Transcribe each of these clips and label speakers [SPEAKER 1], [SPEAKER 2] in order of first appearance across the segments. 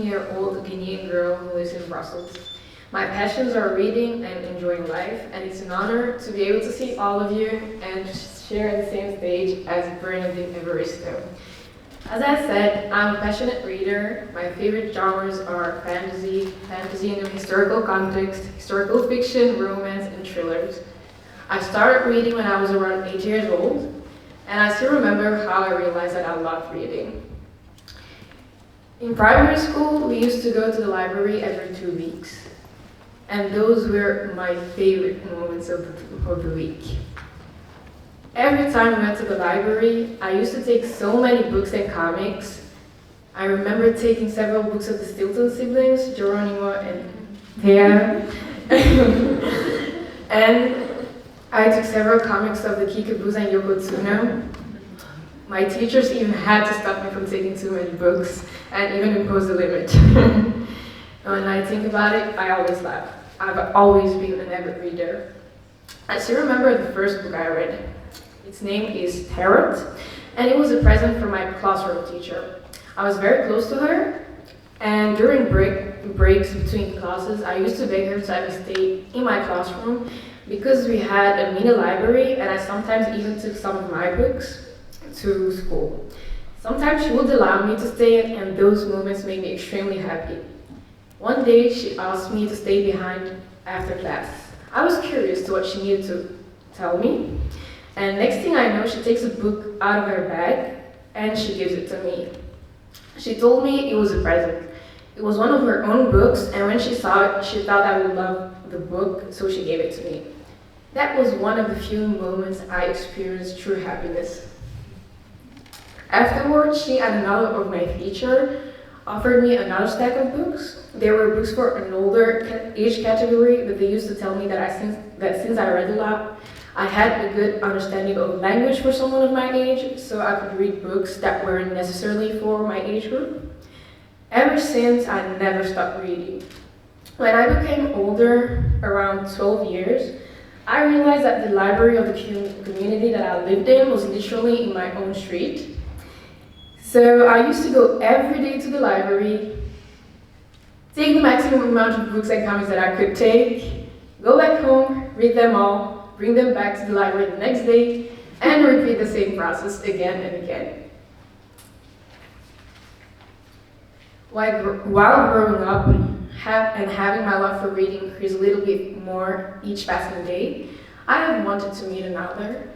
[SPEAKER 1] 17-year-old Guinean girl who lives in Brussels. My passions are reading and enjoying life, and it's an honor to be able to see all of you and share the same stage as Bernardine Evaristo. As I said, I'm a passionate reader. My favorite genres are fantasy in a historical context, historical fiction, romance, and thrillers. I started reading when I was around 8 years old, and I still remember how I realized that I loved reading. In primary school, we used to go to the library every 2 weeks, and those were my favorite moments of the week. Every time we went to the library, I used to take so many books and comics. I remember taking several books of the Stilton siblings, Geronimo and Thea. And I took several comics of the Kiikaboos and Yoko Tsuno. My teachers even had to stop me from taking too many books and even impose a limit. When I think about it, I always laugh. I've always been an avid reader. I still remember the first book I read. Its name is Tarot, and it was a present from my classroom teacher. I was very close to her, and during breaks between classes, I used to beg her to have me stay in my classroom because we had a mini library, and I sometimes even took some of my books to school. Sometimes she would allow me to stay, and those moments made me extremely happy. One day, she asked me to stay behind after class. I was curious to what she needed to tell me. And next thing I know, she takes a book out of her bag and she gives it to me. She told me it was a present. It was one of her own books, and when she saw it, she thought I would love the book, so she gave it to me. That was one of the few moments I experienced true happiness. Afterwards, she and another of my teacher offered me another stack of books. They were books for an older age category, but they used to tell me that since I read a lot, I had a good understanding of language for someone of my age, so I could read books that weren't necessarily for my age group. Ever since, I never stopped reading. When I became older, around 12 years, I realized that the library of the community that I lived in was literally in my own street. So I used to go every day to the library, take the maximum amount of books and comics that I could take, go back home, read them all, bring them back to the library the next day, and repeat the same process again and again. While growing up and having my love for reading increase a little bit more each passing day, I have wanted to meet another,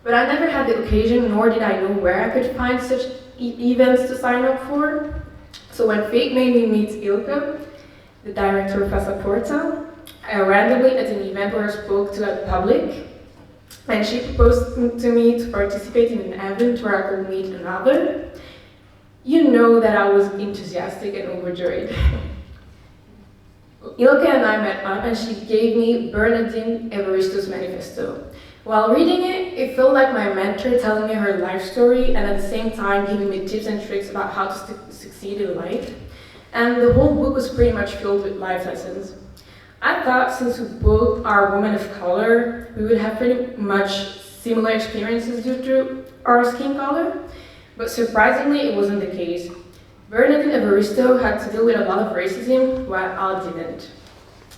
[SPEAKER 1] but I never had the occasion, nor did I know where I could find such events to sign up for. So when fate made me meet Ilke, the director of Passa Porta, randomly at an event where I spoke to the public, and she proposed to me to participate in an event where I could meet another, you know that I was enthusiastic and overjoyed. Ilke and I met up, and she gave me Bernardine Evaristo's Manifesto. While reading it, it felt like my mentor telling me her life story and at the same time giving me tips and tricks about how to succeed in life. And the whole book was pretty much filled with life lessons. I thought since we both are women of color, we would have pretty much similar experiences due to our skin color, but surprisingly, it wasn't the case. Bernardine Evaristo had to deal with a lot of racism, while I didn't.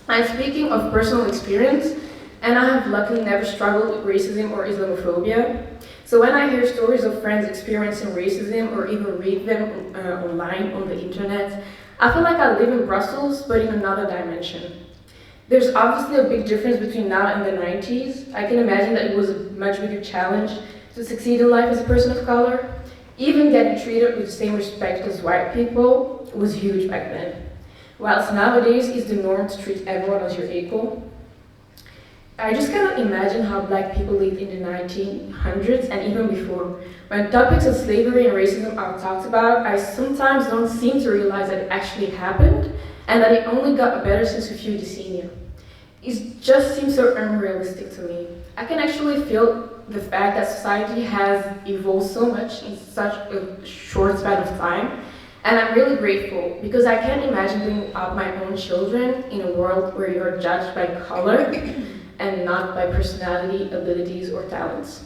[SPEAKER 1] I'm speaking of personal experience, and I have luckily never struggled with racism or Islamophobia. So when I hear stories of friends experiencing racism or even read them online on the internet, I feel like I live in Brussels, but in another dimension. There's obviously a big difference between now and the 90s. I can imagine that it was a much bigger challenge to succeed in life as a person of color. Even getting treated with the same respect as white people was huge back then. Whilst nowadays it's the norm to treat everyone as your equal. I just cannot imagine how black people lived in the 1900s and even before. When topics of slavery and racism are talked about, I sometimes don't seem to realize that it actually happened and that it only got better since a few decennia. It just seems so unrealistic to me. I can actually feel the fact that society has evolved so much in such a short span of time, and I'm really grateful because I can't imagine bringing up my own children in a world where you're judged by color and not by personality, abilities, or talents.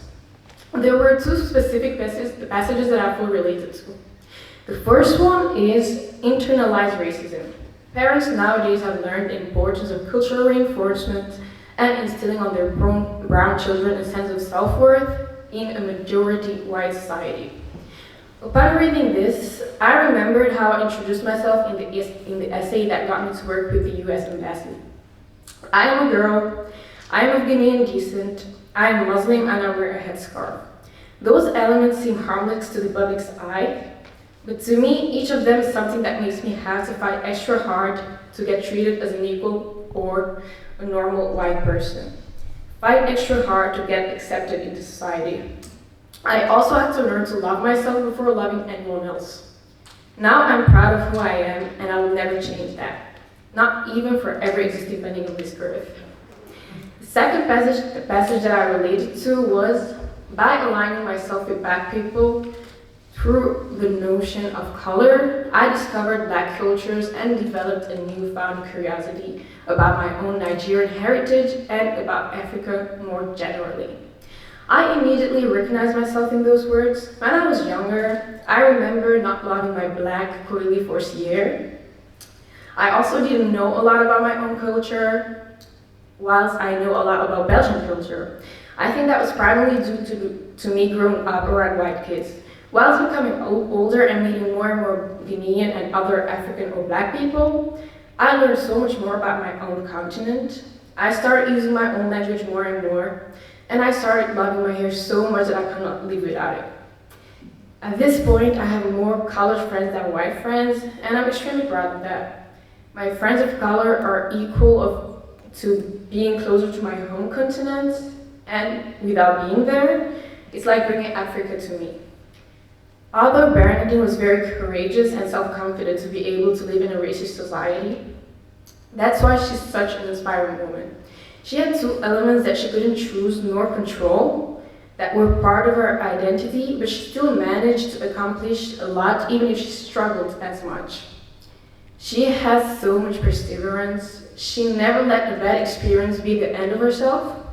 [SPEAKER 1] There were two specific passages that I feel related to. The first one is internalized racism. Parents nowadays have learned the importance of cultural reinforcement and instilling on their brown children a sense of self-worth in a majority white society. Upon reading this, I remembered how I introduced myself in the essay that got me to work with the US Embassy. I am a girl, I am of Guinean descent, I am Muslim, and I wear a headscarf. Those elements seem harmless to the public's eye, but to me, each of them is something that makes me have to fight extra hard to get treated as an equal or a normal white person. Fight extra hard to get accepted into society. I also had to learn to love myself before loving anyone else. Now I'm proud of who I am, and I will never change that. Not even for every existing being on this earth. The second passage that I related to was, by aligning myself with Black people, through the notion of color, I discovered Black cultures and developed a newfound curiosity about my own Nigerian heritage and about Africa more generally. I immediately recognized myself in those words. When I was younger, I remember not loving my Black coily forcier. I also didn't know a lot about my own culture, whilst I know a lot about Belgian culture. I think that was primarily due to me growing up around white kids. While becoming older and meeting more and more Guinean and other African or Black people, I learned so much more about my own continent. I started using my own language more and more, and I started loving my hair so much that I could not live without it. At this point, I have more colored friends than white friends, and I'm extremely proud of that. My friends of color are equal to being closer to my home continent, and without being there, it's like bringing Africa to me. Although Bernardine was very courageous and self-confident to be able to live in a racist society, that's why she's such an inspiring woman. She had two elements that she couldn't choose nor control that were part of her identity, but she still managed to accomplish a lot even if she struggled as much. She has so much perseverance. She never let a bad experience be the end of herself.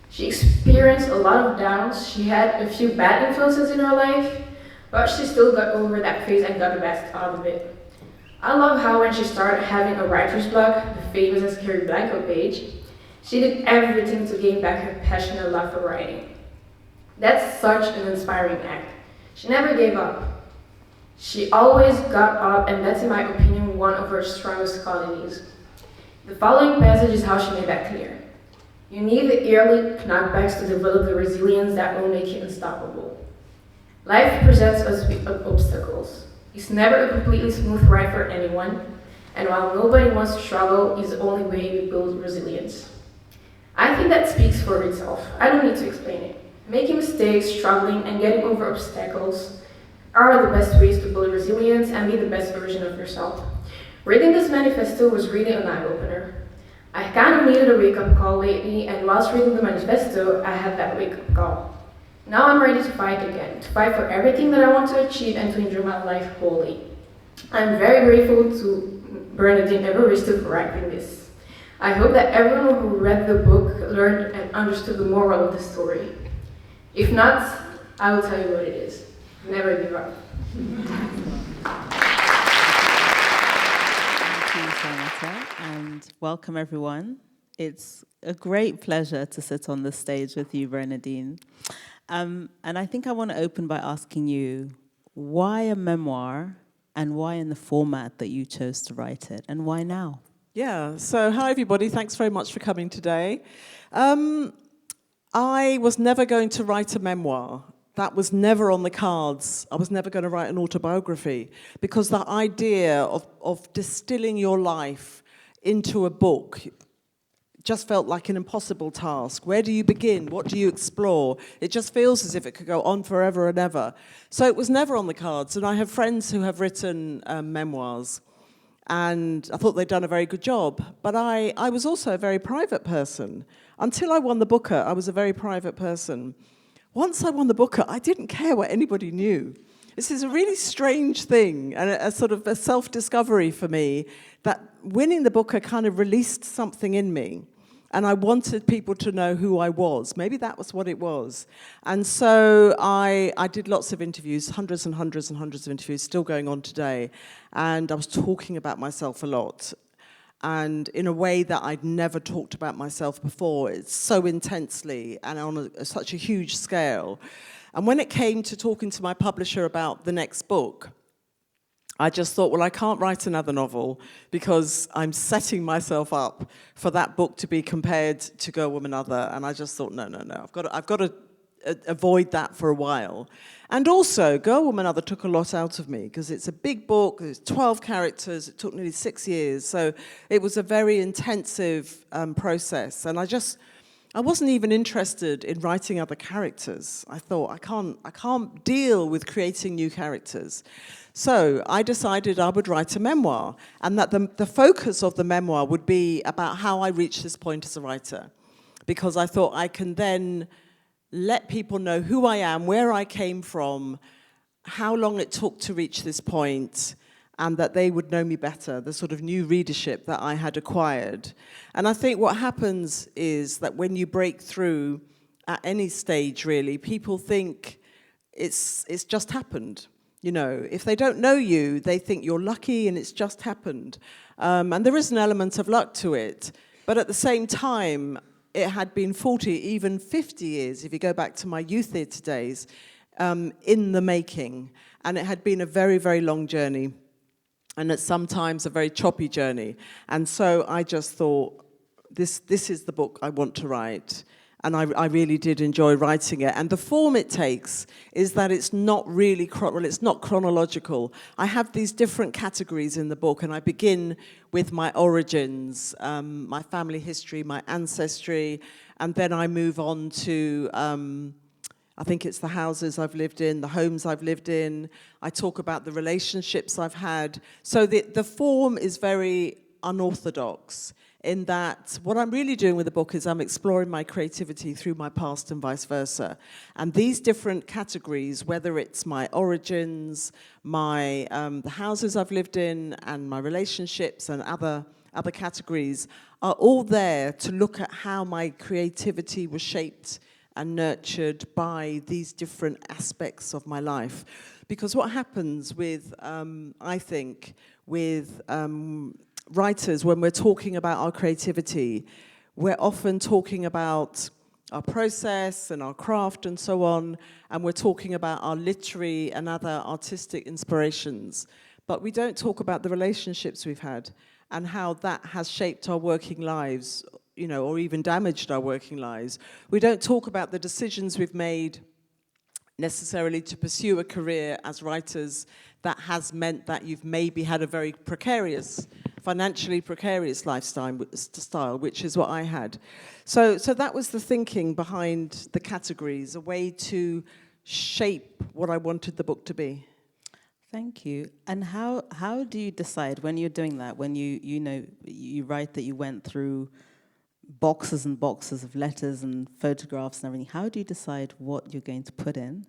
[SPEAKER 1] She experienced a lot of downs. She had a few bad influences in her life, but she still got over that phase and got the best out of it. I love how when she started having a writer's block, the famous and scary Blanco page, she did everything to gain back her passion and love for writing. That's such an inspiring act. She never gave up. She always got up, and that's in my opinion one of her strongest qualities. The following passage is how she made that clear. You need the early knockbacks to develop the resilience that will make you unstoppable. Life presents us with obstacles. It's never a completely smooth ride for anyone, and while nobody wants to struggle, it's the only way we build resilience. I think that speaks for itself. I don't need to explain it. Making mistakes, struggling, and getting over obstacles are the best ways to build resilience and be the best version of yourself. Reading this manifesto was really an eye-opener. I kind of needed a wake-up call lately, and whilst reading the manifesto, I had that wake-up call. Now I'm ready to fight again, to fight for everything that I want to achieve and to enjoy my life wholly. I'm very grateful to Bernardine Evaristo for writing this. I hope that everyone who read the book learned and understood the moral of the story. If not, I will tell you what it is. Never give up.
[SPEAKER 2] Thank you, Salamata, and welcome everyone. It's a great pleasure to sit on the stage with you, Bernardine. And I think I want to open by asking you, why a memoir and why in the format that you chose to write it, and why now?
[SPEAKER 3] Yeah, so hi everybody, thanks very much for coming today. I was never going to write a memoir. That was never on the cards. I was never going to write an autobiography because the idea of distilling your life into a book just felt like an impossible task. Where do you begin? What do you explore? It just feels as if it could go on forever and ever. So it was never on the cards, and I have friends who have written memoirs, and I thought they'd done a very good job. But I was also a very private person. Until I won the Booker, I was a very private person. Once I won the Booker, I didn't care what anybody knew. This is a really strange thing, and a sort of a self-discovery for me, that winning the Booker kind of released something in me. And I wanted people to know who I was. Maybe that was what it was. And so I did lots of interviews, hundreds and hundreds and hundreds of interviews, still going on today. And I was talking about myself a lot. And in a way that I'd never talked about myself before. It's so intensely and on such a huge scale. And when it came to talking to my publisher about the next book, I just thought, well, I can't write another novel because I'm setting myself up for that book to be compared to Girl, Woman, Other. And I just thought, no, I've got to avoid that for a while. And also, Girl, Woman, Other took a lot out of me because it's a big book, there's 12 characters, it took nearly 6 years. So it was a very intensive process. And I wasn't even interested in writing other characters. I thought, I can't deal with creating new characters. So I decided I would write a memoir, and that the focus of the memoir would be about how I reached this point as a writer, because I thought I can then let people know who I am, where I came from, how long it took to reach this point, and that they would know me better, the sort of new readership that I had acquired. And I think what happens is that when you break through at any stage, really, people think it's just happened. You know, if they don't know you, they think you're lucky and it's just happened. And there is an element of luck to it. But at the same time, it had been 40, even 50 years, if you go back to my youth theatre days, in the making. And it had been a very, very long journey. And at sometimes a very choppy journey. And so I just thought, this is the book I want to write. And I really did enjoy writing it. And the form it takes is that it's not really, it's not chronological. I have these different categories in the book, and I begin with my origins, my family history, my ancestry, and then I move on to, I think it's the houses I've lived in, the homes I've lived in. I talk about the relationships I've had. So the form is very unorthodox, in that what I'm really doing with the book is I'm exploring my creativity through my past and vice versa. And these different categories, whether it's my origins, my the houses I've lived in, and my relationships and other categories, are all there to look at how my creativity was shaped and nurtured by these different aspects of my life. Because what happens with, I think, with writers, when we're talking about our creativity, we're often talking about our process and our craft and so on, and we're talking about our literary and other artistic inspirations. But we don't talk about the relationships we've had and how that has shaped our working lives, you know, or even damaged our working lives. We don't talk about the decisions we've made necessarily to pursue a career as writers that has meant that you've maybe had a very precarious, financially precarious lifestyle, which is what I had. So that was the thinking behind the categories, a way to shape what I wanted the book to be.
[SPEAKER 2] Thank you. And how do you decide when you're doing that, when you write that you went through boxes and boxes of letters and photographs and everything, how do you decide what you're going to put in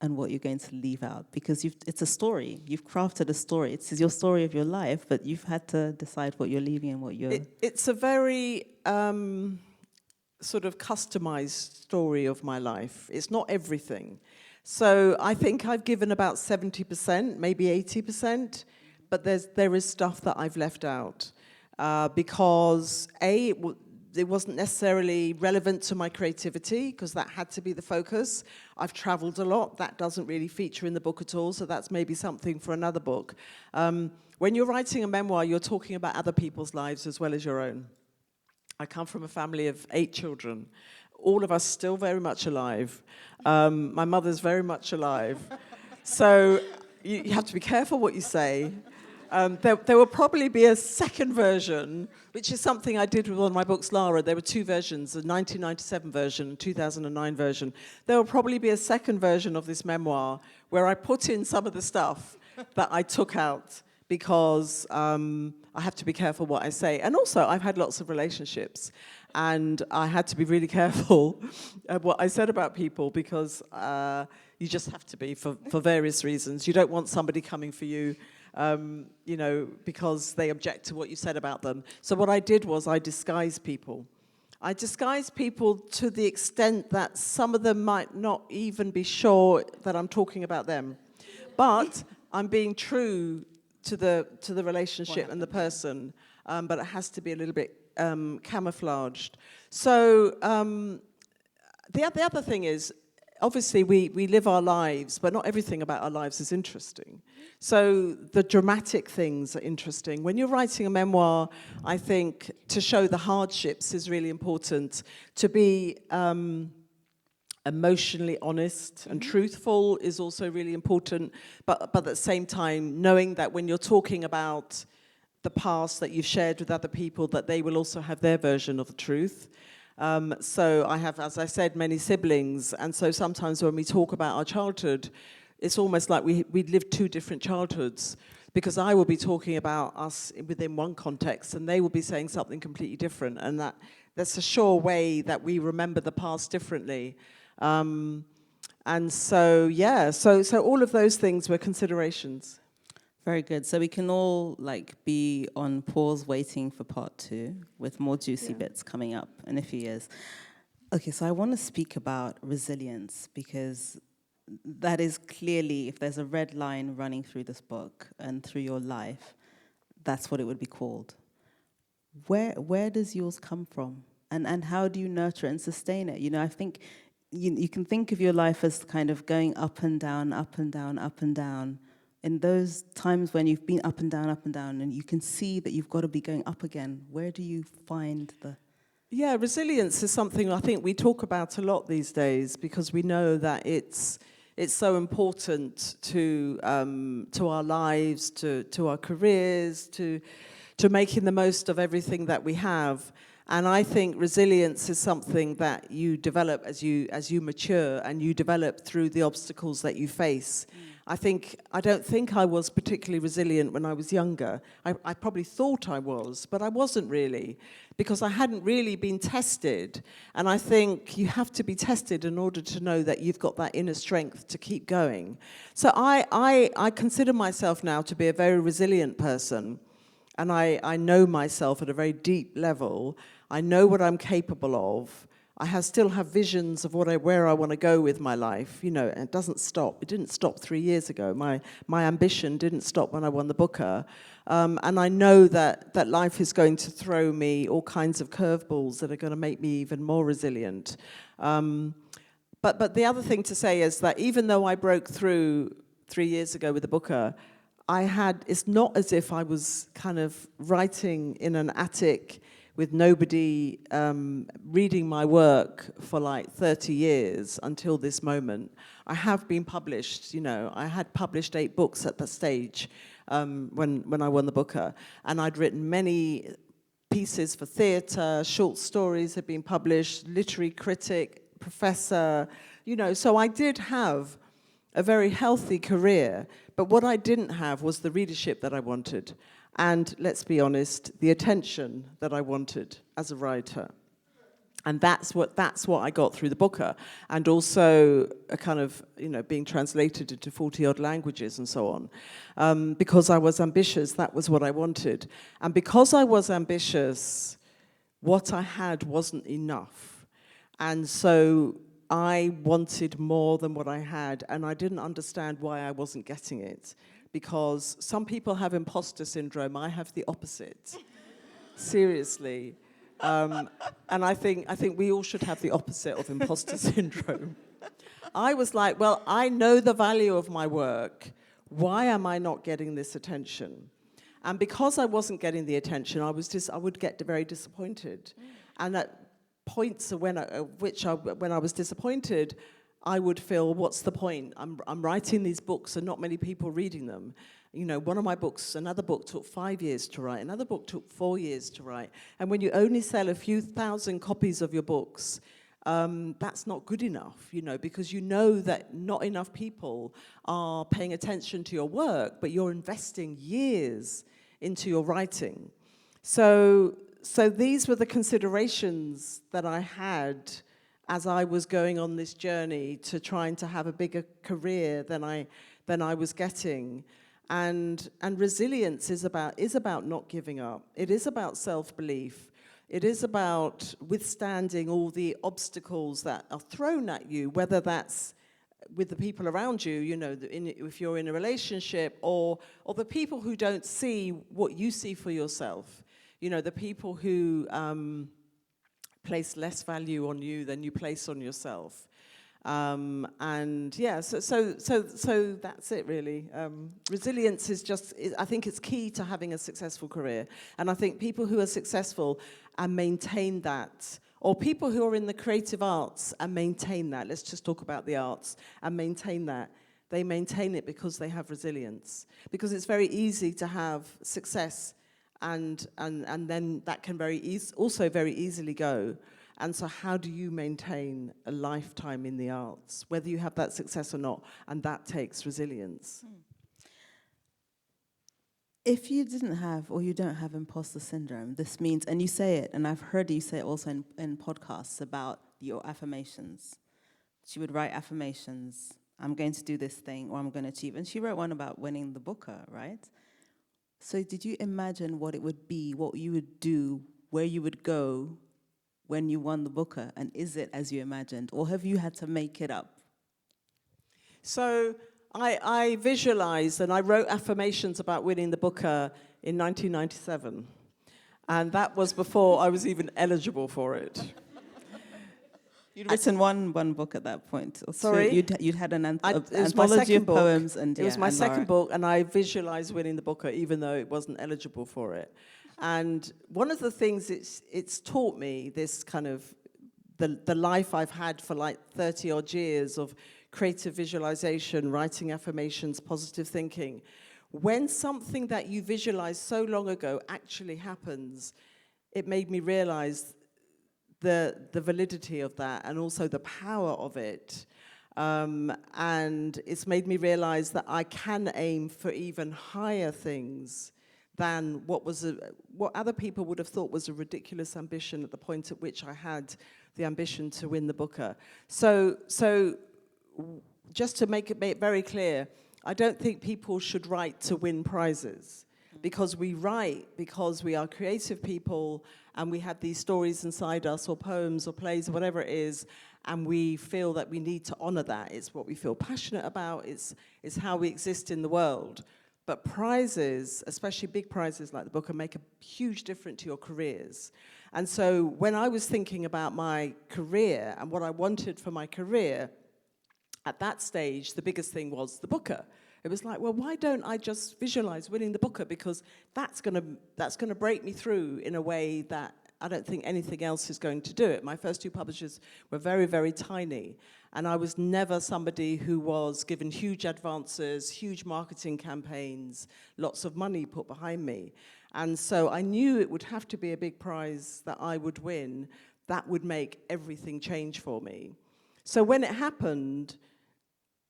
[SPEAKER 2] and what you're going to leave out? Because it's a story. You've crafted a story. It's your story of your life, but you've had to decide what you're leaving and what you're...
[SPEAKER 3] It's a very sort of customized story of my life. It's not everything. So I think I've given about 70%, maybe 80%, but there is stuff that I've left out because it wasn't necessarily relevant to my creativity, because that had to be the focus. I've traveled a lot. That doesn't really feature in the book at all, so that's maybe something for another book. When you're writing a memoir, you're talking about other people's lives as well as your own. I come from a family of 8 children, all of us still very much alive. My mother's very much alive. So you have to be careful what you say. There will probably be a second version, which is something I did with one of my books, Lara. There were 2 versions, a 1997 version, 2009 version. There will probably be a second version of this memoir where I put in some of the stuff that I took out because I have to be careful what I say. And also, I've had lots of relationships, and I had to be really careful what I said about people because you just have to be for various reasons. You don't want somebody coming for you, you know, because they object to what you said about them. So what I did was I disguised people. I disguise people to the extent that some of them might not even be sure that I'm talking about them. But I'm being true to the relationship and the person, but it has to be a little bit camouflaged. So the other thing is, obviously we live our lives, but not everything about our lives is interesting. So the dramatic things are interesting. When you're writing a memoir, I think to show the hardships is really important. To be emotionally honest and truthful is also really important, but at the same time, knowing that when you're talking about the past that you've shared with other people, that they will also have their version of the truth. So I have, as I said, many siblings, and so sometimes when we talk about our childhood, it's almost like we lived two different childhoods, because I will be talking about us within one context, and they will be saying something completely different, and that's a sure way that we remember the past differently. And so, yeah, so all of those things were considerations.
[SPEAKER 2] Very good. So we can all be on pause waiting for part 2 with more juicy bits coming up in a few years. Okay, so I want to speak about resilience, because that is clearly, if there's a red line running through this book and through your life, that's what it would be called. Where does yours come from? And how do you nurture and sustain it? You know, I think you can think of your life as kind of going up and down, up and down, up and down. In those times when you've been up and down, and you can see that you've got to be going up again, where do you find the...
[SPEAKER 3] Yeah, resilience is something I think we talk about a lot these days, because we know that it's so important to our lives, to our careers, to making the most of everything that we have. And I think resilience is something that you develop as you mature, and you develop through the obstacles that you face. I don't think I was particularly resilient when I was younger. I probably thought I was, but I wasn't really, because I hadn't really been tested. And I think you have to be tested in order to know that you've got that inner strength to keep going. So I consider myself now to be a very resilient person. And I know myself at a very deep level. I know what I'm capable of. I still have visions of where I want to go with my life, you know, and it doesn't stop. It didn't stop 3 years ago. My ambition didn't stop when I won the Booker. And I know that life is going to throw me all kinds of curveballs that are going to make me even more resilient. But the other thing to say is that even though I broke through 3 years ago with the Booker, it's not as if I was kind of writing in an attic with nobody reading my work for like 30 years until this moment. I have been published, you know. I had published 8 books at the stage when I won the Booker. And I'd written many pieces for theatre, short stories had been published, literary critic, professor, you know. So I did have a very healthy career, but what I didn't have was the readership that I wanted. And let's be honest, the attention that I wanted as a writer. And that's what I got through the Booker. And also a kind of, you know, being translated into 40-odd languages and so on. Because I was ambitious, that was what I wanted. And because I was ambitious, what I had wasn't enough. And so I wanted more than what I had, and I didn't understand why I wasn't getting it. Because some people have imposter syndrome, I have the opposite. Seriously. And I think we all should have the opposite of imposter syndrome. I was like, well, I know the value of my work. Why am I not getting this attention? And because I wasn't getting the attention, I would get very disappointed. And at points when I was disappointed, I would feel, what's the point? I'm writing these books and not many people reading them. You know, one of my books, another book took 5 years to write, another book took 4 years to write. And when you only sell a few thousand copies of your books, that's not good enough, you know, because you know that not enough people are paying attention to your work, but you're investing years into your writing. So these were the considerations that I had as I was going on this journey to trying to have a bigger career than I was getting. And resilience is about not giving up. It is about self-belief. It is about withstanding all the obstacles that are thrown at you, whether that's with the people around you, you know, if you're in a relationship, or the people who don't see what you see for yourself. You know, the people who place less value on you than you place on yourself. And yeah, so that's it really. Resilience is just, I think it's key to having a successful career. And I think people who are successful and maintain that, or people who are in the creative arts and maintain that, let's just talk about the arts, and maintain that, they maintain it because they have resilience. Because it's very easy to have success and then that can also very easily go. And so how do you maintain a lifetime in the arts, whether you have that success or not? And that takes resilience.
[SPEAKER 2] If you didn't have, or you don't have imposter syndrome, this means, and you say it, and I've heard you say it also in podcasts about your affirmations. She would write affirmations, I'm going to do this thing, or I'm going to achieve. And she wrote one about winning the Booker, right? So did you imagine what it would be, what you would do, where you would go when you won the Booker? And is it as you imagined? Or have you had to make it up?
[SPEAKER 3] So I visualized and I wrote affirmations about winning the Booker in 1997. And that was before I was even eligible for it.
[SPEAKER 2] You'd written one book at that point. Or
[SPEAKER 3] Sorry?
[SPEAKER 2] You'd had an
[SPEAKER 3] It was my
[SPEAKER 2] anthology
[SPEAKER 3] second
[SPEAKER 2] of
[SPEAKER 3] book.
[SPEAKER 2] poems. And
[SPEAKER 3] it was my
[SPEAKER 2] and
[SPEAKER 3] second
[SPEAKER 2] Laura.
[SPEAKER 3] book, and I visualized winning the Booker, even though it wasn't eligible for it. And one of the things it's taught me, this kind of, the life I've had for like 30 odd years of creative visualization, writing affirmations, positive thinking. When something that you visualized so long ago actually happens, it made me realize the validity of that and also the power of it. And it's made me realize that I can aim for even higher things than what other people would have thought was a ridiculous ambition at the point at which I had the ambition to win the Booker. So just to make it very clear, I don't think people should write to win prizes. Because we write, because we are creative people, and we have these stories inside us, or poems, or plays, or whatever it is, and we feel that we need to honor that. It's what we feel passionate about. It's how we exist in the world. But prizes, especially big prizes like the Booker, make a huge difference to your careers. And so when I was thinking about my career and what I wanted for my career, at that stage, the biggest thing was the Booker. It was like, well, why don't I just visualize winning the Booker? Because that's gonna break me through in a way that I don't think anything else is going to do it. My first two publishers were very, very tiny. And I was never somebody who was given huge advances, huge marketing campaigns, lots of money put behind me. And so I knew it would have to be a big prize that I would win that would make everything change for me. So when it happened,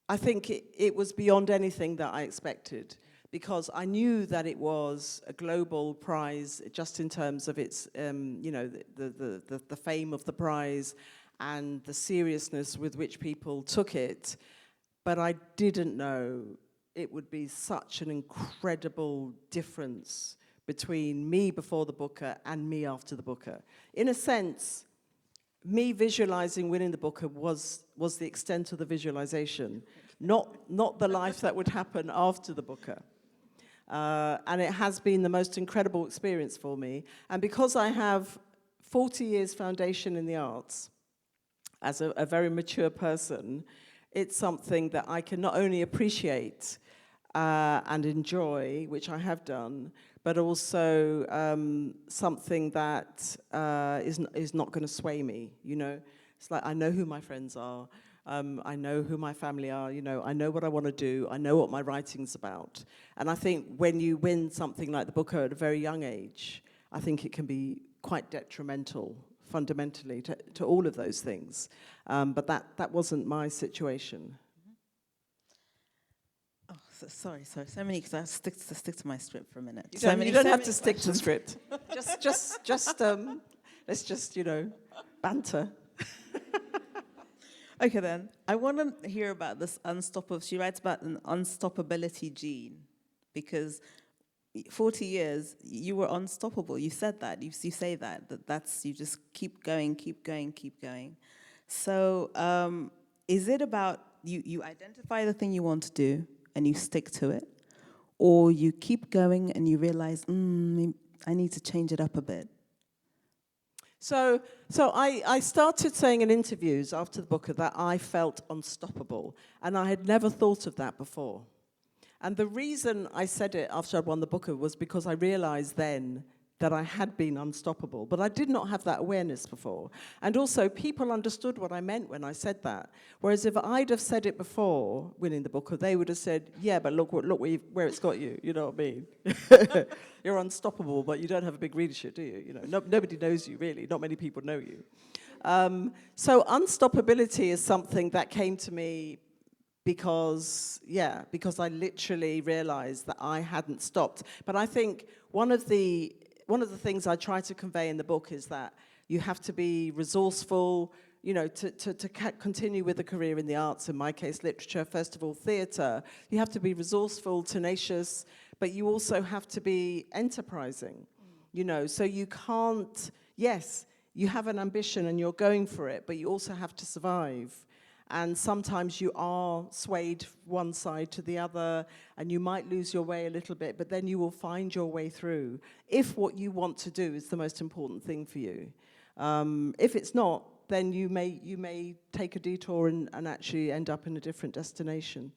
[SPEAKER 3] I think it was beyond anything that I expected, because I knew that it was a global prize just in terms of its, the fame of the prize and the seriousness with which people took it. But I didn't know it would be such an incredible difference between me before the Booker and me after the Booker. In a sense, me visualizing winning the Booker was the extent of the visualization, not the life that would happen after the Booker. And it has been the most incredible experience for me. And because I have 40 years foundation in the arts, as a very mature person, it's something that I can not only appreciate and enjoy, which I have done, but also something that is not going to sway me, you know? It's like I know who my friends are, I know who my family are, you know, I know what I want to do, I know what my writing's about. And I think when you win something like the Booker at a very young age, I think it can be quite detrimental, fundamentally, to all of those things. But that wasn't my situation.
[SPEAKER 2] Oh, sorry. So many, because I stick to my script for a minute.
[SPEAKER 3] You don't have to stick to the script. Let's just, banter.
[SPEAKER 2] Okay, then. I want to hear about this she writes about an unstoppability gene, because 40 years, you were unstoppable. You said that. You say that's you just keep going, keep going, keep going. So is it about you identify the thing you want to do and you stick to it, or you keep going and you realize, I need to change it up a bit?
[SPEAKER 3] So I started saying in interviews after the book that I felt unstoppable, and I had never thought of that before. And the reason I said it after I'd won the Booker was because I realized then that I had been unstoppable, but I did not have that awareness before. And also, people understood what I meant when I said that. Whereas if I'd have said it before winning the Booker, they would have said, yeah, but look where it's got you, you know what I mean? You're unstoppable, but you don't have a big readership, do you? You know, nobody knows you, really. Not many people know you. So unstoppability is something that came to me because I literally realized that I hadn't stopped. But I think one of the things I try to convey in the book is that you have to be resourceful, you know, to continue with a career in the arts, in my case, literature, first of all, theatre. You have to be resourceful, tenacious, but you also have to be enterprising, you know, so you can't, yes, you have an ambition and you're going for it, but you also have to survive. And sometimes you are swayed one side to the other, and you might lose your way a little bit, but then you will find your way through if what you want to do is the most important thing for you. If it's not, then you may take a detour and actually end up in a different destination.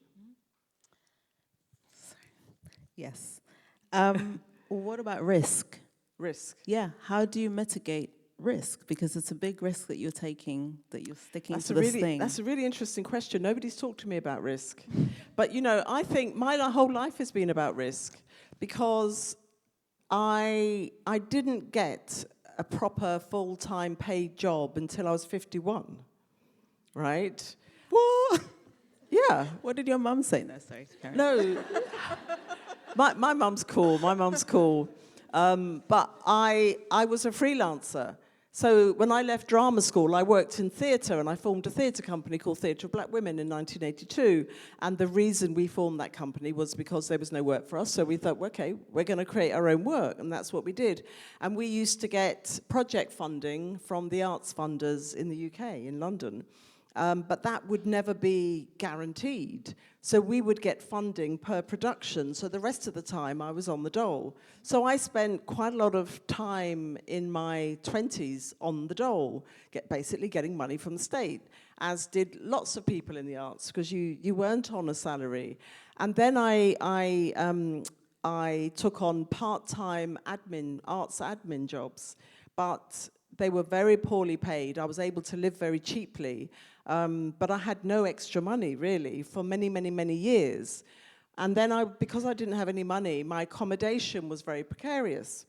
[SPEAKER 2] Yes. What about risk?
[SPEAKER 3] Risk.
[SPEAKER 2] Yeah, how do you mitigate risk? Because it's a big risk that you're taking, that you're sticking to this thing.
[SPEAKER 3] That's a really interesting question. Nobody's talked to me about risk. But, you know, I think my whole life has been about risk because I didn't get a proper full-time paid job until I was 51, right?
[SPEAKER 2] What?
[SPEAKER 3] Yeah.
[SPEAKER 2] What did your mum say? No, sorry. Karen.
[SPEAKER 3] No. My mum's cool. My mum's cool. But I was a freelancer. So when I left drama school, I worked in theatre, and I formed a theatre company called Theatre of Black Women in 1982. And the reason we formed that company was because there was no work for us. So we thought, okay, we're going to create our own work, and that's what we did. And we used to get project funding from the arts funders in the UK, in London. But that would never be guaranteed. So we would get funding per production. So the rest of the time I was on the dole. So I spent quite a lot of time in my 20s on the dole, basically getting money from the state, as did lots of people in the arts, because you weren't on a salary. And then I took on part-time arts admin jobs, but they were very poorly paid. I was able to live very cheaply, but I had no extra money, really, for many, many, many years. And then because I didn't have any money, my accommodation was very precarious.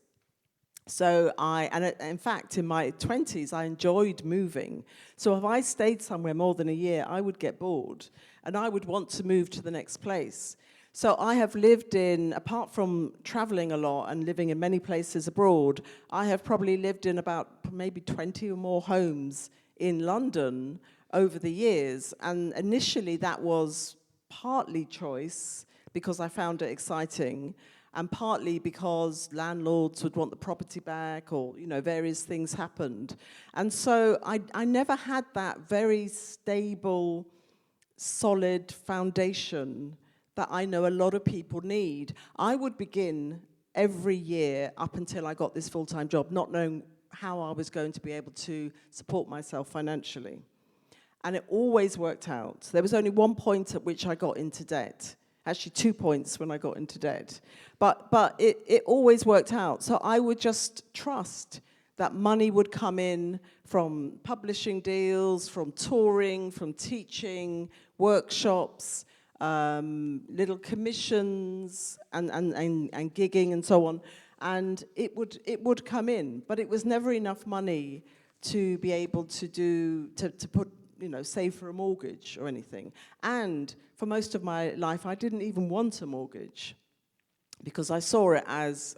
[SPEAKER 3] So in fact, in my 20s, I enjoyed moving. So if I stayed somewhere more than a year, I would get bored, and I would want to move to the next place. So I have lived apart from traveling a lot and living in many places abroad, I have probably lived in about maybe 20 or more homes in London over the years. And initially that was partly choice because I found it exciting, and partly because landlords would want the property back, or, you know, various things happened. And so I never had that very stable, solid foundation that I know a lot of people need. I would begin every year up until I got this full-time job not knowing how I was going to be able to support myself financially. And it always worked out. There was only one point at which I got into debt. Actually, 2 points when I got into debt. But it always worked out. So I would just trust that money would come in from publishing deals, from touring, from teaching, workshops, little commissions and gigging and so on, and it would come in, but it was never enough money to be able to put, you know, save for a mortgage or anything. And for most of my life, I didn't even want a mortgage because I saw it as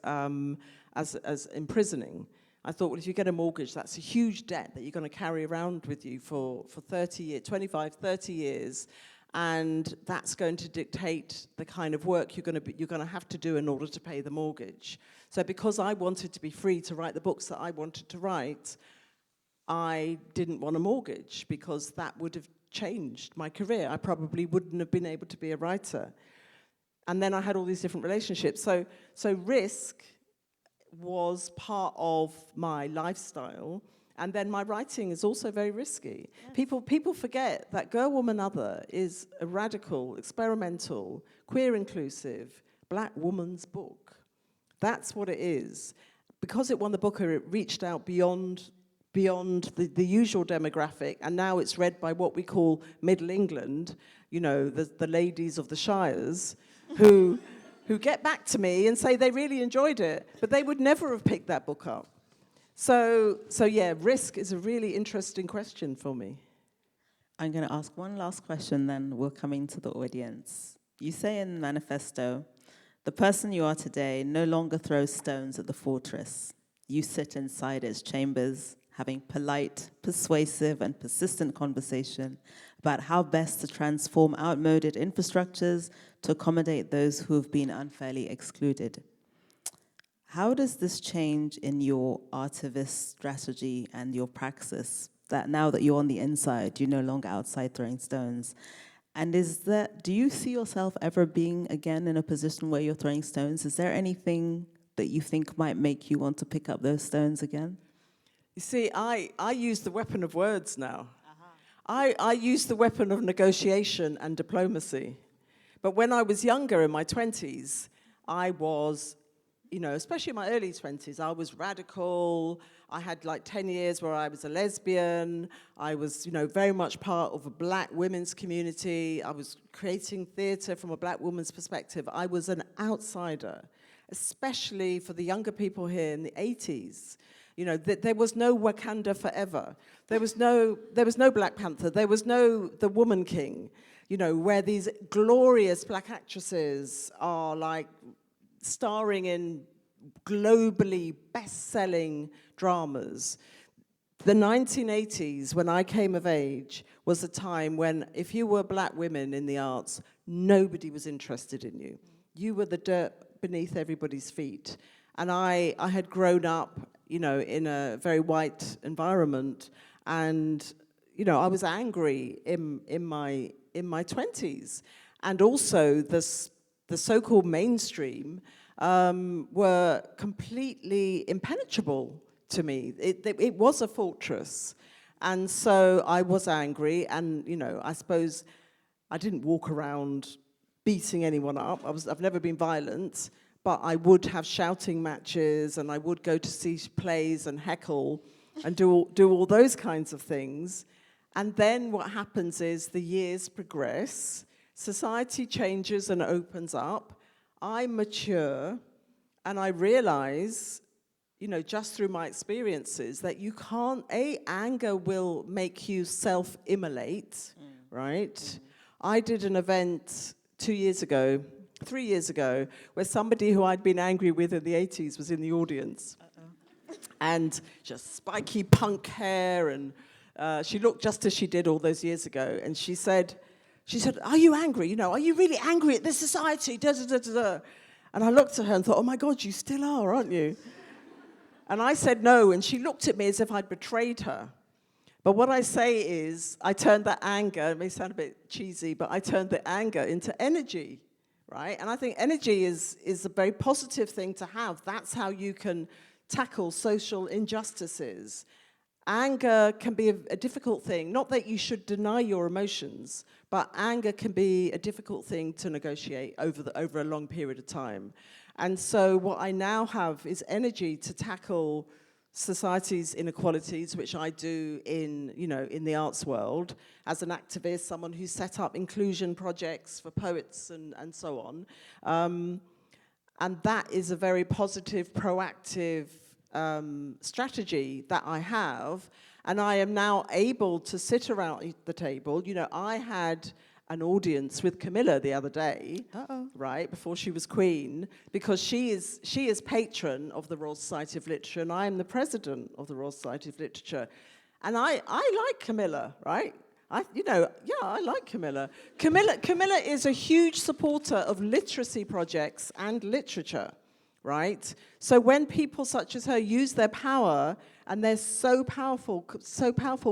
[SPEAKER 3] imprisoning. I thought, well, if you get a mortgage, that's a huge debt that you're going to carry around with you for 30 years, 25, 30 years. and that's going to dictate the kind of work you're going to have to do in order to pay the mortgage. So because I wanted to be free to write the books that I wanted to write, I didn't want a mortgage because that would have changed my career. I probably wouldn't have been able to be a writer. And then I had all these different relationships. So risk was part of my lifestyle. And then my writing is also very risky. Yes. People forget that Girl, Woman, Other is a radical, experimental, queer inclusive, black woman's book. That's what it is. Because it won the Booker, it reached out beyond the usual demographic, and now it's read by what we call Middle England, you know, the ladies of the shires, who get back to me and say they really enjoyed it, but they would never have picked that book up. So yeah, risk is a really interesting question for me.
[SPEAKER 2] I'm going to ask one last question, then we're coming to the audience. You say in Manifesto, the person you are today no longer throws stones at the fortress. You sit inside its chambers, having polite, persuasive, and persistent conversation about how best to transform outmoded infrastructures to accommodate those who have been unfairly excluded. How does this change in your artivist strategy and your praxis, that now that you're on the inside, you're no longer outside throwing stones? And do you see yourself ever being again in a position where you're throwing stones? Is there anything that you think might make you want to pick up those stones again?
[SPEAKER 3] You see, I use the weapon of words now. I use the weapon of negotiation and diplomacy. But when I was younger, in my 20s, I was, you know, especially in my early 20s, I was radical. I had like 10 years where I was a lesbian. I was, you know, very much part of a black women's community. I was creating theatre from a black woman's perspective. I was an outsider, especially for the younger people here in the 80s. You know, there was no Wakanda forever. There was no Black Panther. There was no The Woman King, you know, where these glorious black actresses are like starring in globally best-selling dramas. The 1980s, when I came of age, was a time when if you were black women in the arts, nobody was interested in you. You were the dirt beneath everybody's feet. And I had grown up, you know, in a very white environment, and you know, I was angry in my 20s, and also the so-called mainstream were completely impenetrable to me. It was a fortress, and so I was angry, and you know, I suppose I didn't walk around beating anyone up. I've never been violent. But I would have shouting matches, and I would go to see plays and heckle and do all those kinds of things. And then what happens is the years progress, society changes and opens up, I mature, and I realize, you know, just through my experiences, that you can't, anger will make you self-immolate, right? I did an event 3 years ago, where somebody who I'd been angry with in the 80s was in the audience. And just spiky punk hair, and she looked just as she did all those years ago. And she said, are you angry? You know, are you really angry at this society? Da, da, da, da, da. And I looked at her and thought, oh my God, you still are, aren't you? And I said no, and she looked at me as if I'd betrayed her. But what I say is, I turned that anger, it may sound a bit cheesy, but I turned the anger into energy. Right? And I think energy is a very positive thing to have. That's how you can tackle social injustices. Anger can be a difficult thing. Not that you should deny your emotions, but anger can be a difficult thing to negotiate over a long period of time. And so what I now have is energy to tackle society's inequalities, which I do in the arts world, as an activist, someone who set up inclusion projects for poets and so on. And that is a very positive, proactive strategy that I have. And I am now able to sit around the table. You know, I had an audience with Camilla the other day, right, before she was queen, because she is patron of the Royal Society of Literature, and I am the president of the Royal Society of Literature. And I like Camilla, right? I like Camilla. Camilla is a huge supporter of literacy projects and literature, right? So when people such as her use their power, and they're so powerful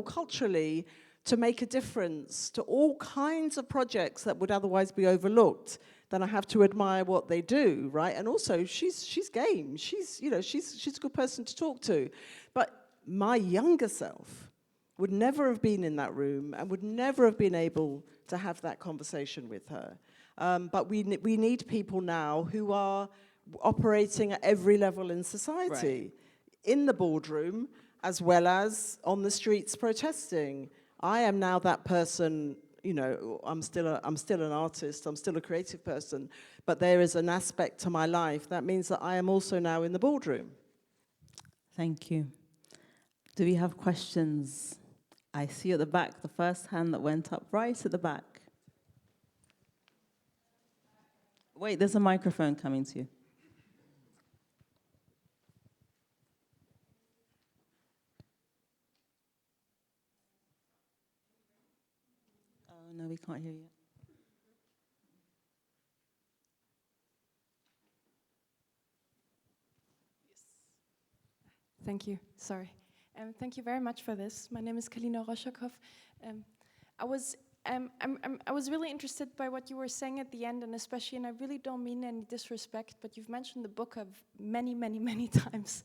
[SPEAKER 3] culturally, to make a difference to all kinds of projects that would otherwise be overlooked, then I have to admire what they do, right? And also, she's game. She's a good person to talk to. But my younger self would never have been in that room and would never have been able to have that conversation with her. But we need people now who are operating at every level in society, in the boardroom as well as on the streets protesting. I am now that person. I'm still an artist, I'm still a creative person, but there is an aspect to my life that means that I am also now in the boardroom.
[SPEAKER 2] Thank you. Do we have questions? I see at the back, the first hand that went up right at the back. Wait, there's a microphone coming to you. Oh, no, we can't hear you.
[SPEAKER 4] Thank you. Sorry. Thank you very much for this. My name is Kalina Roshakov. I was really interested by what you were saying at the end, and especially, and I really don't mean any disrespect, but you've mentioned the book of many times,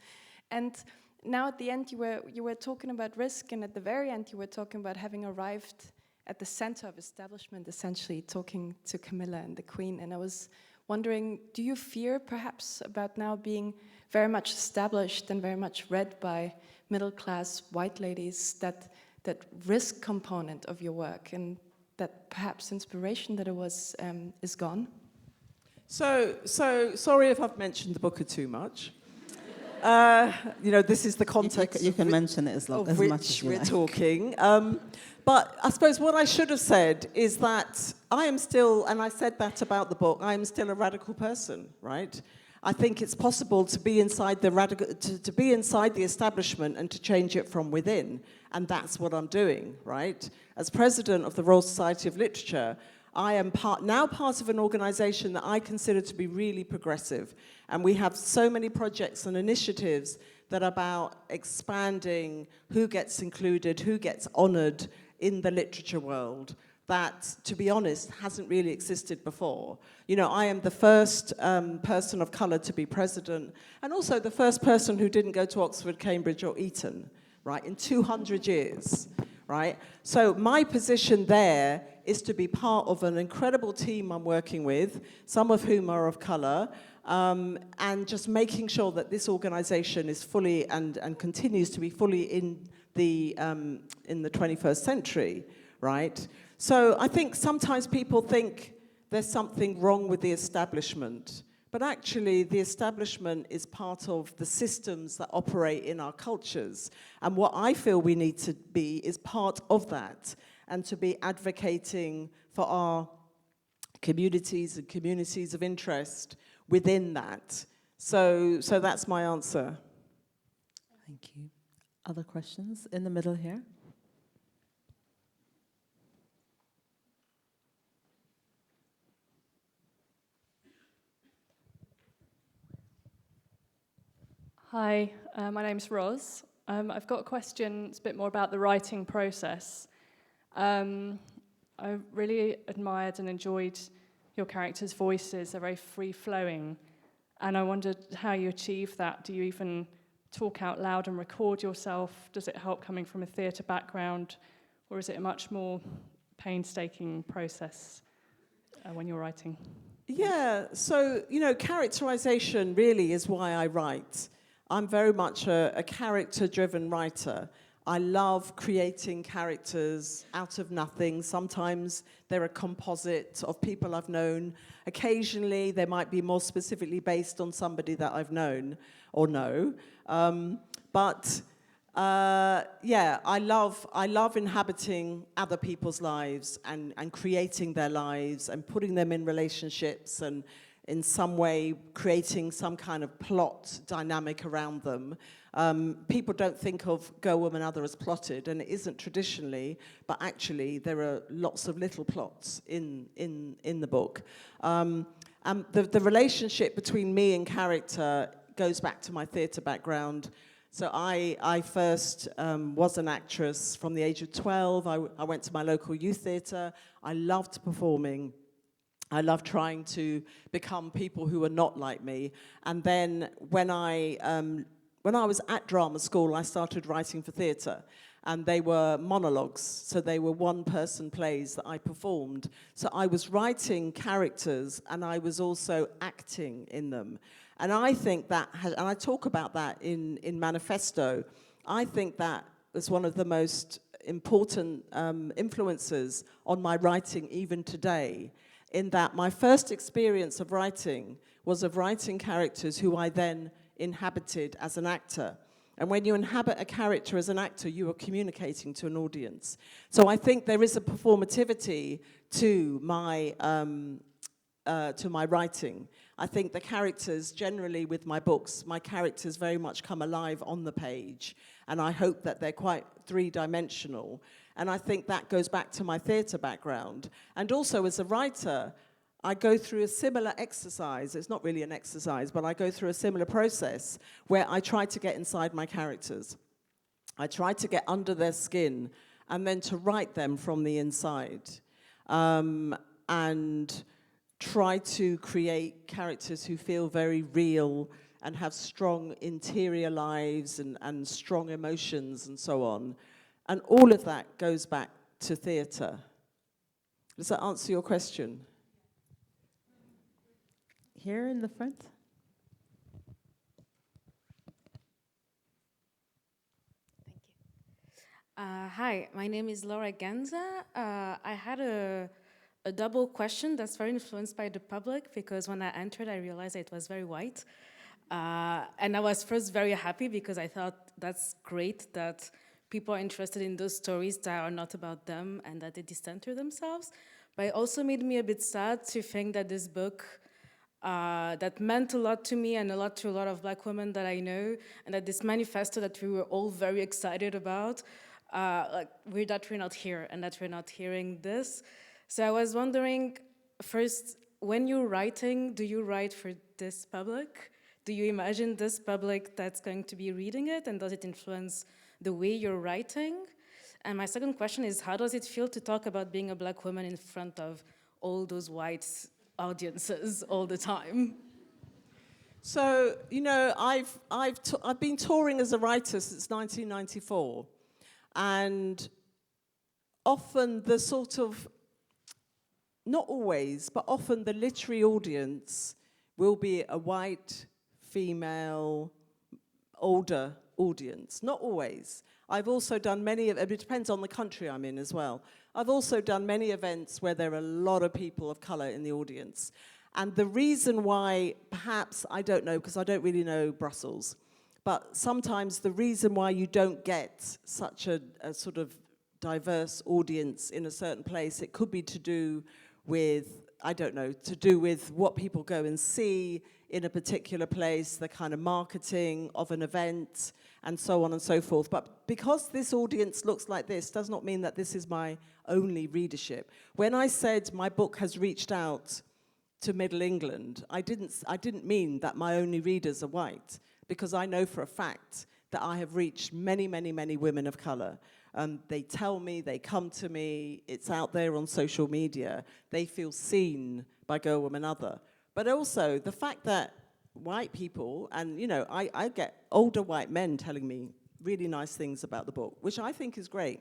[SPEAKER 4] and now at the end you were talking about risk, and at the very end you were talking about having arrived at the center of establishment, essentially talking to Camilla and the Queen, and I was wondering, do you fear perhaps about now being very much established and very much read by middle-class white ladies, that risk component of your work and that perhaps inspiration that it was is gone?
[SPEAKER 3] So sorry if I've mentioned the Booker too much. This is the context.
[SPEAKER 2] You can mention it as much as you
[SPEAKER 3] we're
[SPEAKER 2] like.
[SPEAKER 3] talking. But I suppose what I should have said is that I am still, and I said that about the book, I am still a radical person, right? I think it's possible to be inside to be inside the establishment and to change it from within, and that's what I'm doing, right? As president of the Royal Society of Literature, I am now part of an organization that I consider to be really progressive, and we have so many projects and initiatives that are about expanding who gets included, who gets honored in the literature world, that, to be honest, hasn't really existed before. I am the first person of color to be president, and also the first person who didn't go to Oxford, Cambridge, or Eton, right, in 200 years, right? So my position there is to be part of an incredible team I'm working with, some of whom are of color, and just making sure that this organization is fully and continues to be fully in the 21st century, right? So I think sometimes people think there's something wrong with the establishment, but actually the establishment is part of the systems that operate in our cultures. And what I feel we need to be is part of that, and to be advocating for our communities and communities of interest within that. So that's my answer.
[SPEAKER 2] Thank you. Other questions in the middle here?
[SPEAKER 5] Hi, my name's Roz. I've got a question. It's a bit more about the writing process. I really admired and enjoyed your characters' voices. They're very free-flowing. And I wondered how you achieve that. Do you even talk out loud and record yourself? Does it help coming from a theatre background? Or is it a much more painstaking process when you're writing?
[SPEAKER 3] Yeah, so, characterization really is why I write. I'm very much a character-driven writer. I love creating characters out of nothing. Sometimes they're a composite of people I've known. Occasionally, they might be more specifically based on somebody that I've known or know. I love inhabiting other people's lives and creating their lives and putting them in relationships and in some way creating some kind of plot dynamic around them. People don't think of Girl, Woman, Other as plotted, and it isn't traditionally, but actually there are lots of little plots in the book. The relationship between me and character goes back to my theatre background. So I first was an actress from the age of 12. I went to my local youth theatre. I loved performing. I loved trying to become people who were not like me. And then when I was at drama school, I started writing for theatre. And they were monologues, so they were one-person plays that I performed. So I was writing characters, and I was also acting in them. And I think that, and I talk about that in Manifesto, I think that was one of the most important influences on my writing even today, in that my first experience of writing was of writing characters who I then inhabited as an actor. And when you inhabit a character as an actor, you are communicating to an audience. So I think there is a performativity to my writing. I think the characters, generally with my books, my characters very much come alive on the page. And I hope that they're quite three-dimensional. And I think that goes back to my theatre background. And also as a writer, I go through a similar exercise. It's not really an exercise, but I go through a similar process where I try to get inside my characters. I try to get under their skin and then to write them from the inside. And try to create characters who feel very real and have strong interior lives and strong emotions and so on. And all of that goes back to theatre. Does that answer your question?
[SPEAKER 2] Here in the front.
[SPEAKER 6] Thank you. Hi, my name is Laura Ganza. I had a double question that's very influenced by the public, because when I entered, I realized it was very white. And I was first very happy because I thought that's great that people are interested in those stories that are not about them and that they decenter themselves. But it also made me a bit sad to think that this book that meant a lot to me and a lot to a lot of Black women that I know, and that this manifesto that we were all very excited about, that we're not here and that we're not hearing this. So I was wondering, first, when you're writing, do you write for this public? Do you imagine this public that's going to be reading it, and does it influence the way you're writing? And my second question is, how does it feel to talk about being a Black woman in front of all those white audiences all the time?
[SPEAKER 3] So, you know, I've been touring as a writer since 1994, and often the sort of, not always, but often the literary audience will be a white, female, older audience. Not always. I've also done many, it depends on the country I'm in as well. I've also done many events where there are a lot of people of color in the audience. And the reason why, perhaps, I don't know, because I don't really know Brussels, but sometimes the reason why you don't get such a sort of diverse audience in a certain place, it could be to do with, I don't know, to do with what people go and see in a particular place, the kind of marketing of an event, and so on and so forth. But because this audience looks like this, does not mean that this is my only readership. When I said my book has reached out to Middle England, I didn't mean that my only readers are white, because I know for a fact that I have reached many, many, many women of color. They tell me, they come to me, it's out there on social media. They feel seen by Girl, Woman, Other. But also the fact that white people, and you know, I get older white men telling me really nice things about the book, which I think is great,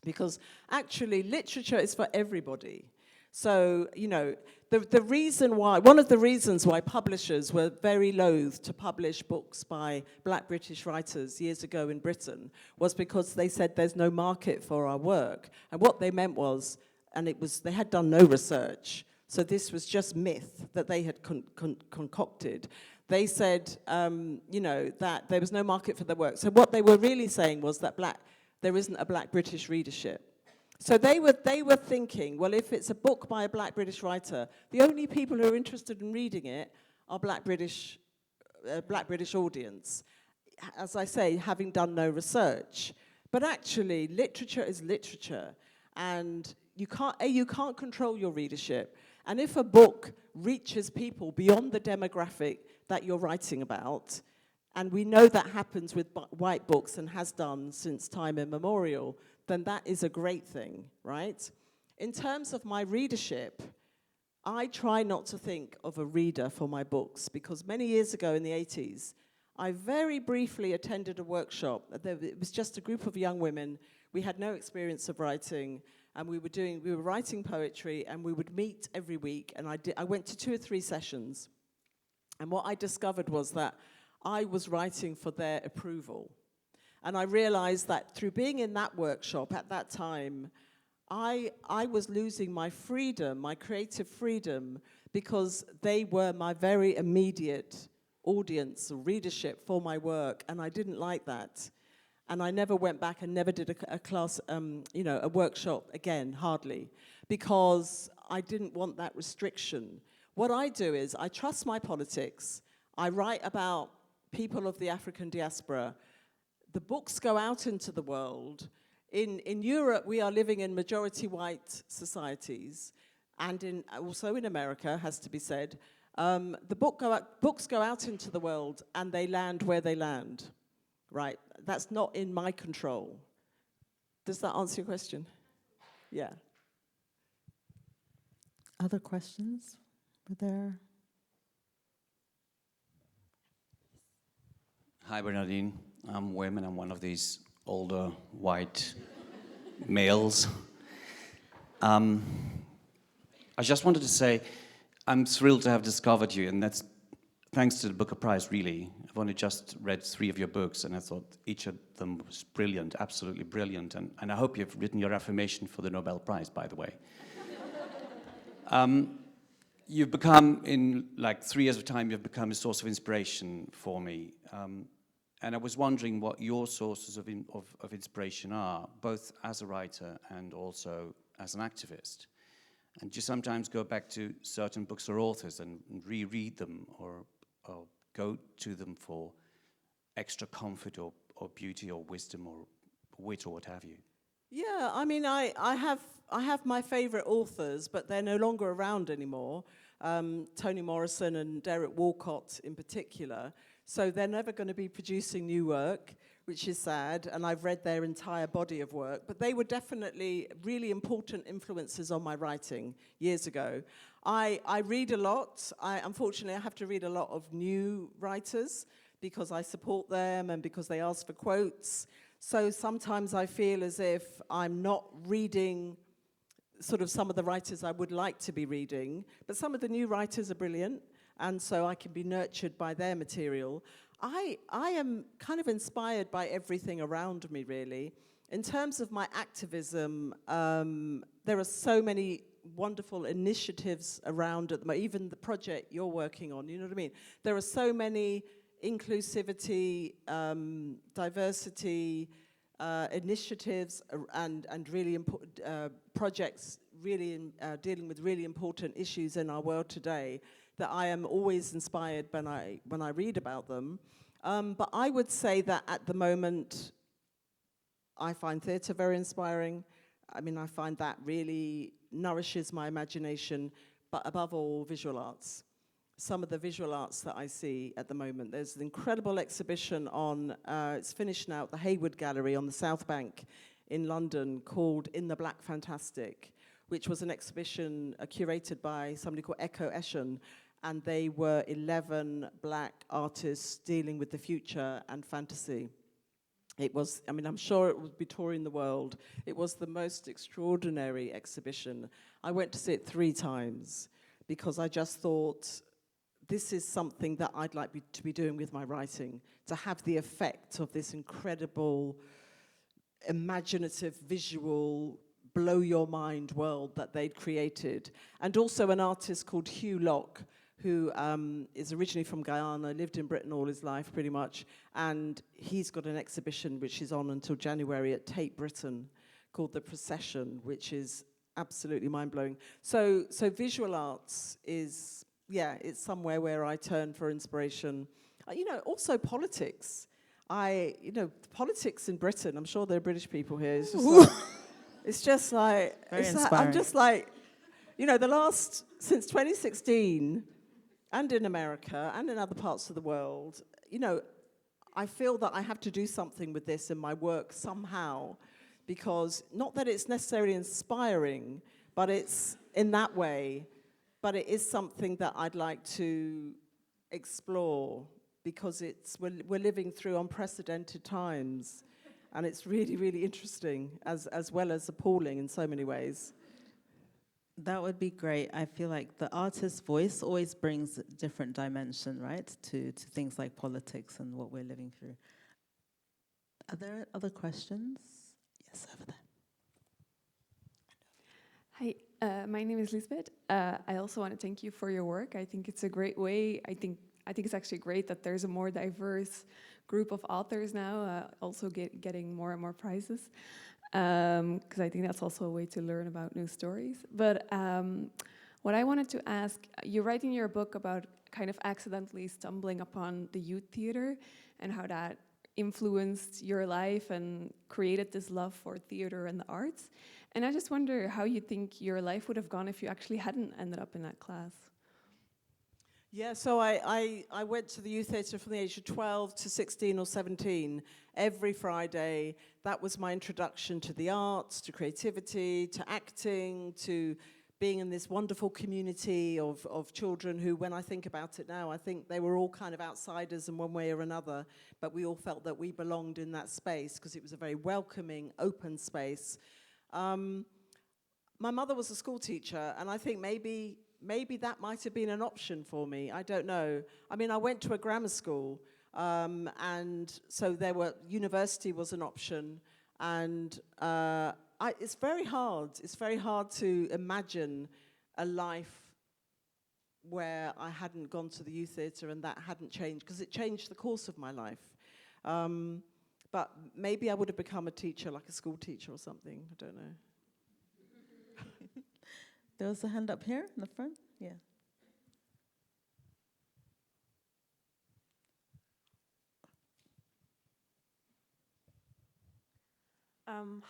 [SPEAKER 3] because actually literature is for everybody. So, you know, the reason why, one of the reasons why publishers were very loath to publish books by Black British writers years ago in Britain was because they said there's no market for our work. And what they meant was, and it was, they had done no research, so this was just myth that they had concocted. They said, you know, that there was no market for their work. So what they were really saying was that there isn't a Black British readership. So they were thinking, well, if it's a book by a Black British writer, the only people who are interested in reading it are Black British audience. As I say, having done no research. But actually, literature is literature, and you can't control your readership. And if a book reaches people beyond the demographic that you're writing about, and we know that happens with white books and has done since time immemorial, then that is a great thing, right? In terms of my readership, I try not to think of a reader for my books, because many years ago in the 80s, I very briefly attended a workshop. It was just a group of young women. We had no experience of writing, and we were writing poetry, and we would meet every week, and I went to 2 or 3 sessions. And what I discovered was that I was writing for their approval. And I realized that through being in that workshop at that time, I was losing my freedom, my creative freedom, because they were my very immediate audience or readership for my work, and I didn't like that. And I never went back and never did a class, a workshop again, hardly, because I didn't want that restriction. What I do is I trust my politics. I write about people of the African diaspora. The books go out into the world. In Europe, we are living in majority white societies, and also in America, has to be said. Books go out into the world, and they land where they land, right? That's not in my control. Does that answer your question? Yeah.
[SPEAKER 2] Other questions? Were there?
[SPEAKER 7] Hi, Bernardine. I'm Wim, and I'm one of these older white males. I just wanted to say I'm thrilled to have discovered you, and that's thanks to the Booker Prize, really. I've only just read 3 of your books, and I thought each of them was brilliant, absolutely brilliant, and I hope you've written your affirmation for the Nobel Prize, by the way. You've become, in like 3 years of time, you've become a source of inspiration for me. And I was wondering what your sources of inspiration are, both as a writer and also as an activist. And do you sometimes go back to certain books or authors and reread them or go to them for extra comfort or beauty or wisdom or wit or what have you?
[SPEAKER 3] Yeah, I mean, I have my favorite authors, but they're no longer around anymore. Toni Morrison and Derek Walcott in particular. So they're never going to be producing new work, which is sad, and I've read their entire body of work. But they were definitely really important influences on my writing years ago. I read a lot. Unfortunately, I have to read a lot of new writers because I support them and because they ask for quotes. So sometimes I feel as if I'm not reading sort of some of the writers I would like to be reading, but some of the new writers are brilliant, and so I can be nurtured by their material. I am kind of inspired by everything around me, really. In terms of my activism, there are so many wonderful initiatives around at the moment, even the project you're working on, you know what I mean? There are so many inclusivity, diversity, initiatives and really important projects really dealing with really important issues in our world today that I am always inspired when I read about them. But I would say that at the moment, I find theatre very inspiring. I mean, I find that really nourishes my imagination, but above all, visual arts. Some of the visual arts that I see at the moment. There's an incredible exhibition on, it's finished now at the Hayward Gallery on the South Bank in London called In the Black Fantastic, which was an exhibition curated by somebody called Echo Eschen, and they were 11 black artists dealing with the future and fantasy. It was, I mean, I'm sure it would be touring the world. It was the most extraordinary exhibition. I went to see it 3 times because I just thought, this is something that I'd like to be doing with my writing, to have the effect of this incredible, imaginative, visual, blow-your-mind world that they'd created. And also an artist called Hugh Locke, who is originally from Guyana, lived in Britain all his life, pretty much, and he's got an exhibition which is on until January at Tate Britain called The Procession, which is absolutely mind-blowing. So visual arts is, yeah, it's somewhere where I turn for inspiration. Also politics. Politics in Britain, I'm sure there are British people here. It's just like,
[SPEAKER 2] Very
[SPEAKER 3] I'm
[SPEAKER 2] inspiring.
[SPEAKER 3] just like, since 2016, and in America, and in other parts of the world, I feel that I have to do something with this in my work somehow, because not that it's necessarily inspiring, but it's in that way, but it is something that I'd like to explore, because we're living through unprecedented times, and it's really, really interesting, as well as appalling in so many ways.
[SPEAKER 2] That would be great. I feel like the artist's voice always brings a different dimension, right, to things like politics and what we're living through. Are there other questions? Yes, over there.
[SPEAKER 8] Hi, my name is Lisbeth. I also want to thank you for your work. I think it's a great way. I think it's actually great that there's a more diverse group of authors now, also getting more and more prizes, because I think that's also a way to learn about new stories. But what I wanted to ask, you write in your book about kind of accidentally stumbling upon the youth theater and how that influenced your life and created this love for theater and the arts. And I just wonder how you think your life would have gone if you actually hadn't ended up in that class.
[SPEAKER 3] Yeah, so I went to the youth theatre from the age of 12 to 16 or 17 every Friday. That was my introduction to the arts, to creativity, to acting, to being in this wonderful community of children who, when I think about it now, I think they were all kind of outsiders in one way or another, but we all felt that we belonged in that space because it was a very welcoming, open space. My mother was a school teacher, and I think maybe that might have been an option for me. I don't know. I mean, I went to a grammar school, and so university was an option, and it's very hard. It's very hard to imagine a life where I hadn't gone to the youth theatre and that hadn't changed, because it changed the course of my life. But maybe I would have become a teacher, like a school teacher or something. I don't know.
[SPEAKER 2] There was a hand up here in the front. Yeah.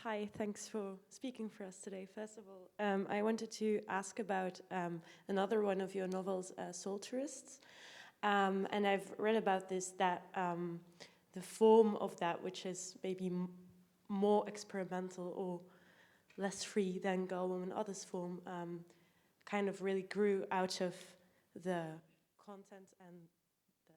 [SPEAKER 9] Hi, thanks for speaking for us today. First of all, I wanted to ask about another one of your novels, Soul Tourists. And I've read about this, that the form of that, which is maybe more experimental or less free than Girl, Woman, Others form, kind of really grew out of the content and the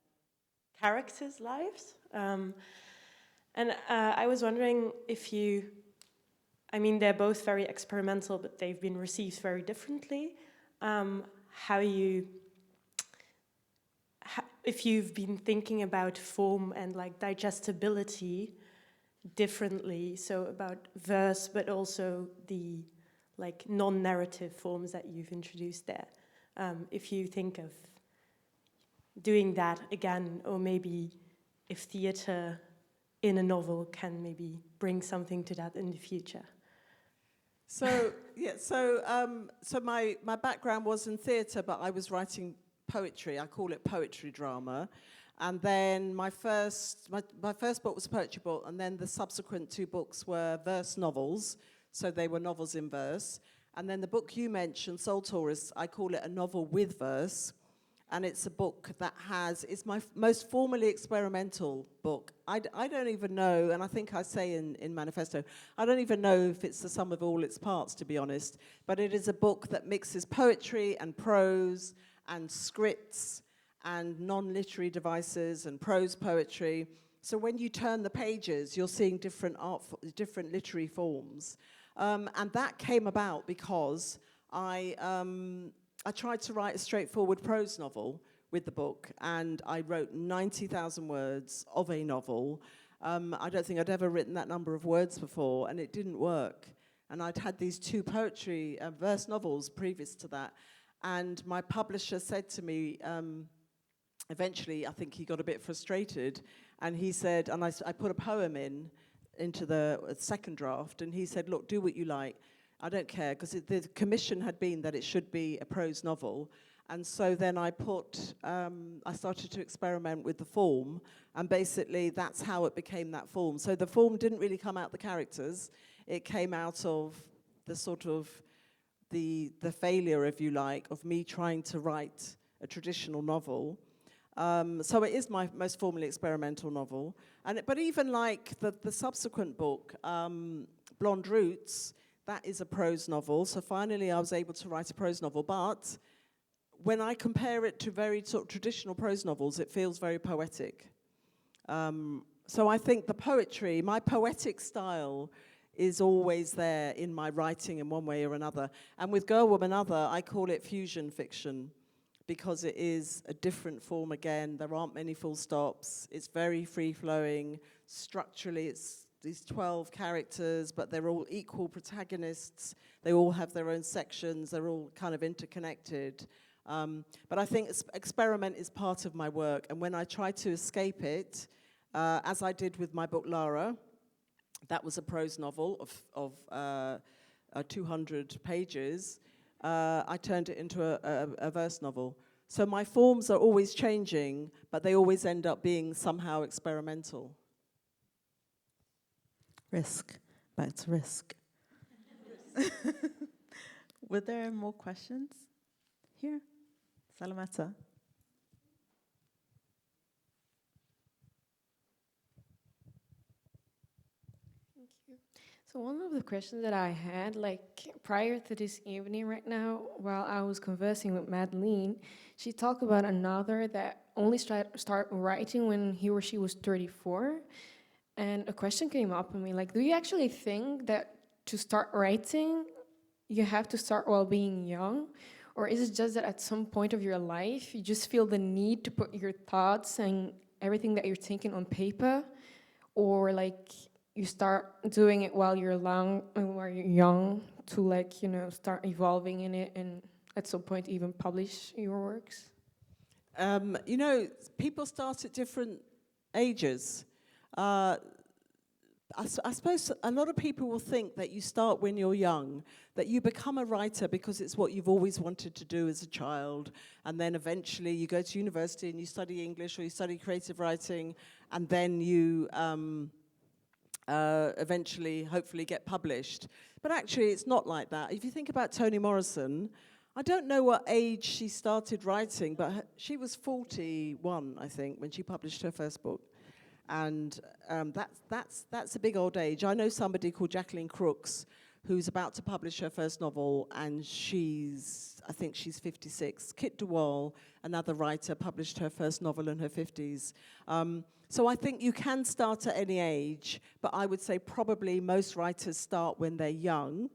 [SPEAKER 9] characters' lives. And I was wondering if they're both very experimental, but they've been received very differently. If you've been thinking about form and like digestibility differently, so about verse, but also the like non-narrative forms that you've introduced there. If you think of doing that again, or maybe if theatre in a novel can maybe bring something to that in the future.
[SPEAKER 3] So my background was in theatre, but I was writing poetry. I call it poetry drama. And then my first book was a poetry book, and then the subsequent two books were verse novels, so they were novels in verse. And then the book you mentioned, Soul Tourists, I call it a novel with verse, and it's a book that it's my most formally experimental book. I don't even know, and I think I say in Manifesto, I don't even know if it's the sum of all its parts, to be honest, but it is a book that mixes poetry and prose and scripts and non-literary devices and prose poetry. So when you turn the pages, you're seeing different literary forms. And that came about because I tried to write a straightforward prose novel with the book, and I wrote 90,000 words of a novel. I don't think I'd ever written that number of words before, and it didn't work. And I'd had these two poetry verse novels previous to that, and my publisher said to me, eventually, I think he got a bit frustrated, and he said, and I put a poem in, into the second draft, and he said, look, do what you like. I don't care, because the commission had been that it should be a prose novel. And so then I started to experiment with the form, and basically that's how it became that form. So the form didn't really come out the characters, it came out of the sort of the failure, if you like, of me trying to write a traditional novel. So it is my most formally experimental novel. But even like the subsequent book, Blonde Roots, that is a prose novel. So finally I was able to write a prose novel. But when I compare it to very sort of traditional prose novels, it feels very poetic. So I think the poetry, my poetic style, is always there in my writing in one way or another. And with Girl, Woman, Other, I call it fusion fiction, because it is a different form again. There aren't many full stops. It's very free-flowing. Structurally, it's these 12 characters, but they're all equal protagonists. They all have their own sections. They're all kind of interconnected. But I think experiment is part of my work. And when I try to escape it, as I did with my book, Lara, that was a prose novel of 200 pages. I turned it into a verse novel. So my forms are always changing, but they always end up being somehow experimental.
[SPEAKER 2] Risk. Back to risk. Were there more questions? Here. Salamata.
[SPEAKER 10] So one of the questions that I had, like prior to this evening right now, while I was conversing with Madeleine, she talked about an author that only start writing when he or she was 34. And a question came up in me, like, do you actually think that to start writing, you have to start while being young? Or is it just that at some point of your life, you just feel the need to put your thoughts and everything that you're thinking on paper? Or like, you start doing it while you're young to, like, you know, start evolving in it and at some point even publish your works?
[SPEAKER 3] You know, people start at different ages. I suppose a lot of people will think that you start when you're young, that you become a writer because it's what you've always wanted to do as a child, and then eventually you go to university and you study English or you study creative writing, and then you eventually, hopefully, get published. But actually, it's not like that. If you think about Toni Morrison, I don't know what age she started writing, but she was 41, I think, when she published her first book. And that's a big old age. I know somebody called Jacqueline Crooks, who's about to publish her first novel, and I think she's 56. Kit DeWall, another writer, published her first novel in her 50s. So I think you can start at any age, but I would say probably most writers start when they're young,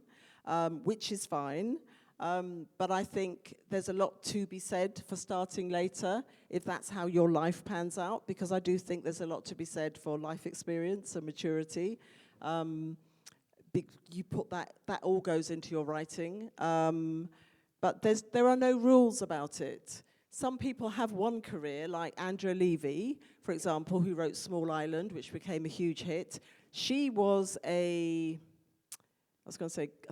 [SPEAKER 3] which is fine. But I think there's a lot to be said for starting later, if that's how your life pans out, because I do think there's a lot to be said for life experience and maturity. You put that all goes into your writing. But there are no rules about it. Some people have one career, like Andrea Levy, for example, who wrote Small Island, which became a huge hit. She was I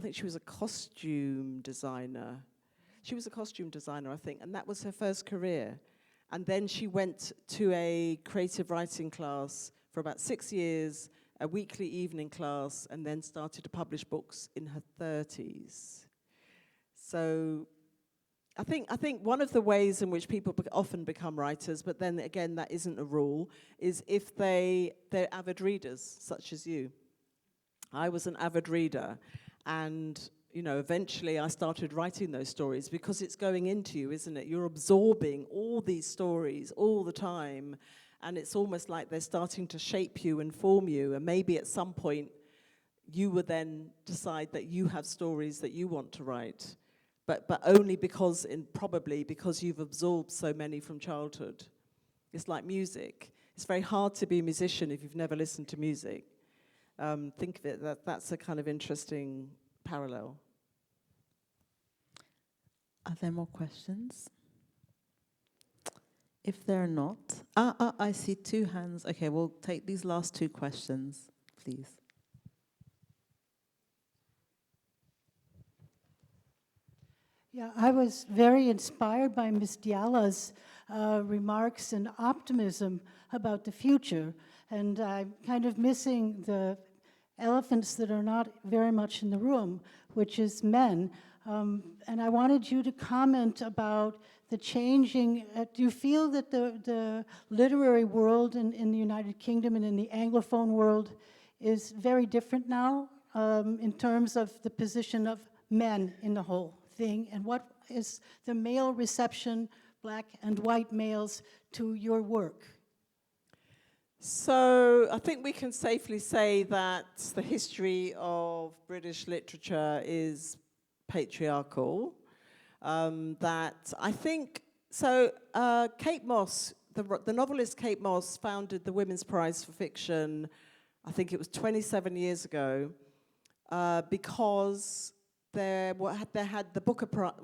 [SPEAKER 3] think she was a costume designer. She was a costume designer, I think, and that was her first career. And then she went to a creative writing class for about 6 years, a weekly evening class, and then started to publish books in her 30s. So I think one of the ways in which people often become writers, but then again, that isn't a rule, is if they're avid readers, such as you. I was an avid reader, and you know, eventually I started writing those stories because it's going into you, isn't it? You're absorbing all these stories all the time, and it's almost like they're starting to shape you and form you, and maybe at some point you will then decide that you have stories that you want to write, but only probably because you've absorbed so many from childhood. It's like music. It's very hard to be a musician if you've never listened to music. Think of it, that's a kind of interesting parallel.
[SPEAKER 2] Are there more questions? If there are not, I see two hands. Okay, we'll take these last two questions please.
[SPEAKER 11] Yeah, I was very inspired by Ms. Diallo's remarks and optimism about the future. And I'm kind of missing the elephants that are not very much in the room, which is men. And I wanted you to comment about the changing, do you feel that the literary world in the United Kingdom and in the Anglophone world is very different now in terms of the position of men in the whole thing? And what is the male reception, black and white males, to your work?
[SPEAKER 3] So I think we can safely say that the history of British literature is patriarchal. That I think, so Kate Moss, the novelist Kate Moss founded the Women's Prize for Fiction, I think it was 27 years ago, because they had the Booker Prize,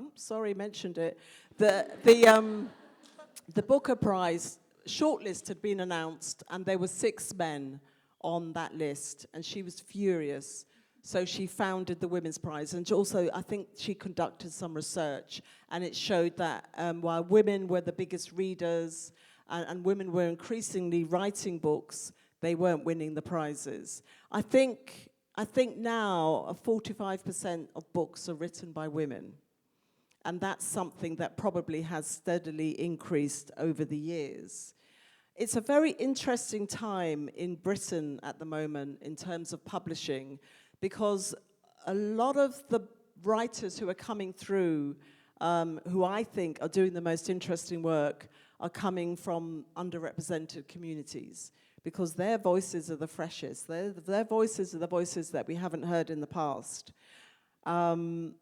[SPEAKER 3] mentioned it, the Booker Prize shortlist had been announced and there were 6 men on that list and she was furious. So she founded the Women's Prize, and also I think she conducted some research, and it showed that while women were the biggest readers and women were increasingly writing books, they weren't winning the prizes. I think now 45% of books are written by women, and that's something that probably has steadily increased over the years. It's a very interesting time in Britain at the moment in terms of publishing, because a lot of the writers who are coming through, who I think are doing the most interesting work, are coming from underrepresented communities, because their voices are the freshest. Their voices are the voices that we haven't heard in the past. And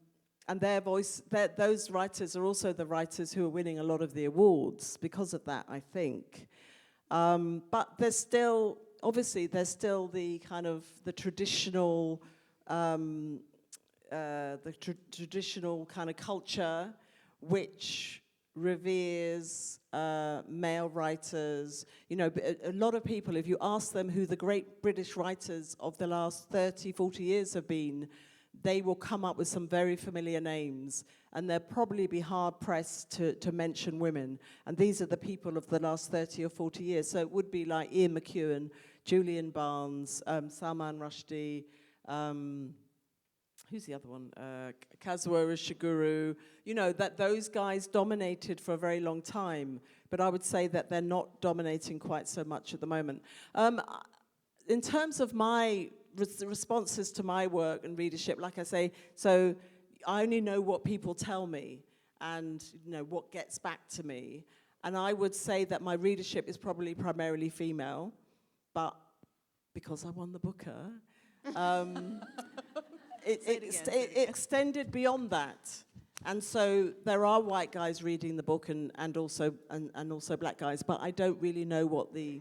[SPEAKER 3] those writers are also the writers who are winning a lot of the awards because of that, I think. But there's still, obviously, there's still the kind of the traditional kind of culture which reveres male writers. You know, a lot of people, if you ask them who the great British writers of the last 30, 40 years have been, they will come up with some very familiar names, and they'll probably be hard-pressed to mention women. And these are the people of the last 30 or 40 years. So it would be like Ian McEwan, Julian Barnes, Salman Rushdie, who's the other one? Kazuo Ishiguro. You know, that those guys dominated for a very long time, but I would say that they're not dominating quite so much at the moment. In terms of my responses to my work and readership, like I say, so I only know what people tell me and, you know, what gets back to me. And I would say that my readership is probably primarily female, but because I won the Booker, it extended beyond that. And so there are white guys reading the book and also black guys, but I don't really know what the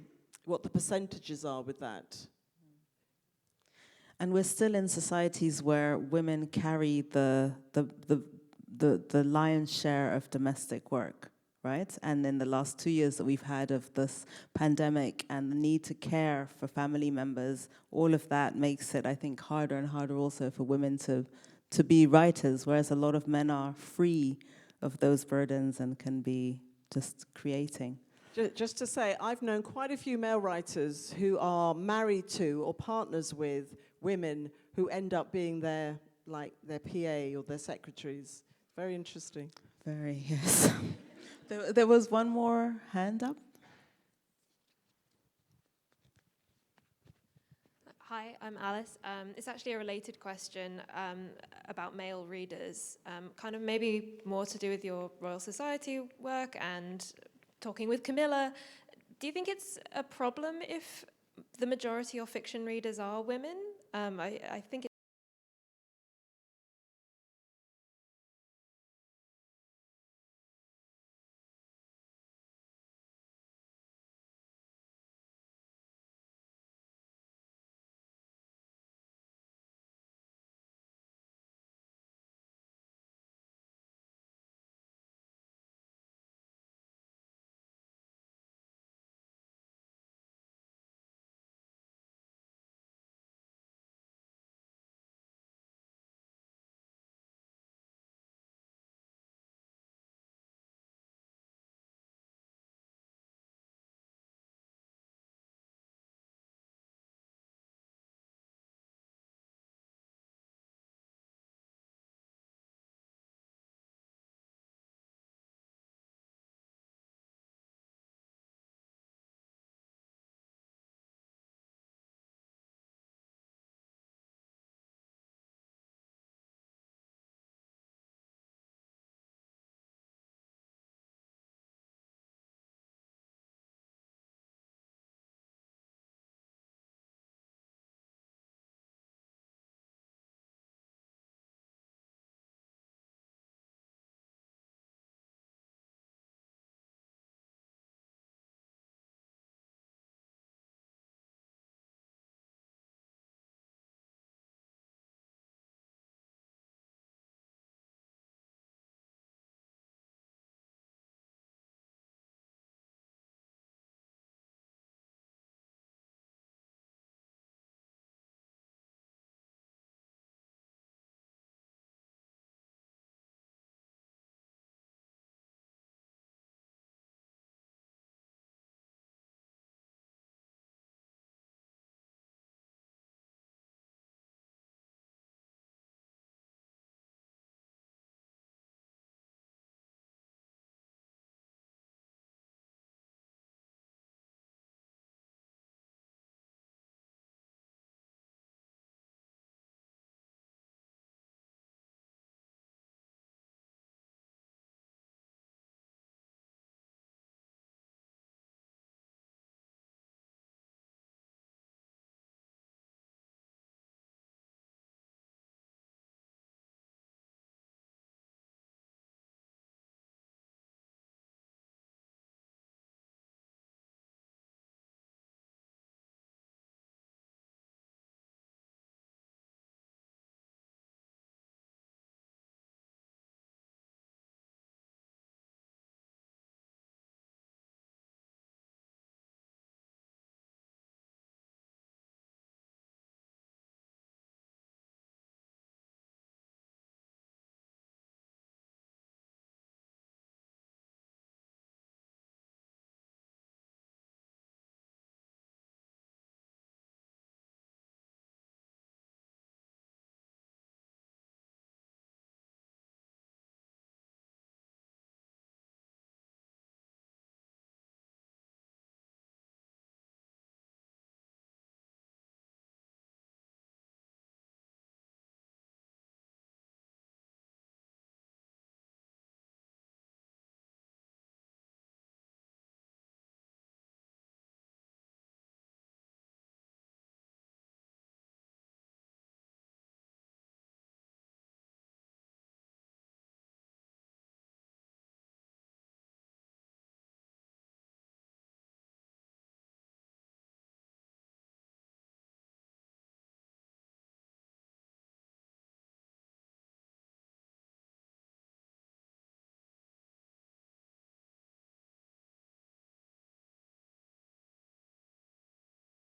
[SPEAKER 3] percentages are with that.
[SPEAKER 2] And we're still in societies where women carry the lion's share of domestic work, right? And in the last 2 years that we've had of this pandemic and the need to care for family members, all of that makes it, I think, harder and harder also for women to be writers, whereas a lot of men are free of those burdens and can be just creating.
[SPEAKER 3] Just to say, I've known quite a few male writers who are married to or partners with women who end up being their PA or their secretaries. Very interesting.
[SPEAKER 2] Very, yes. There was one more hand up.
[SPEAKER 12] Hi, I'm Alice. It's actually a related question about male readers, kind of maybe more to do with your Royal Society work and talking with Camilla. Do you think it's a problem if the majority of fiction readers are women? I think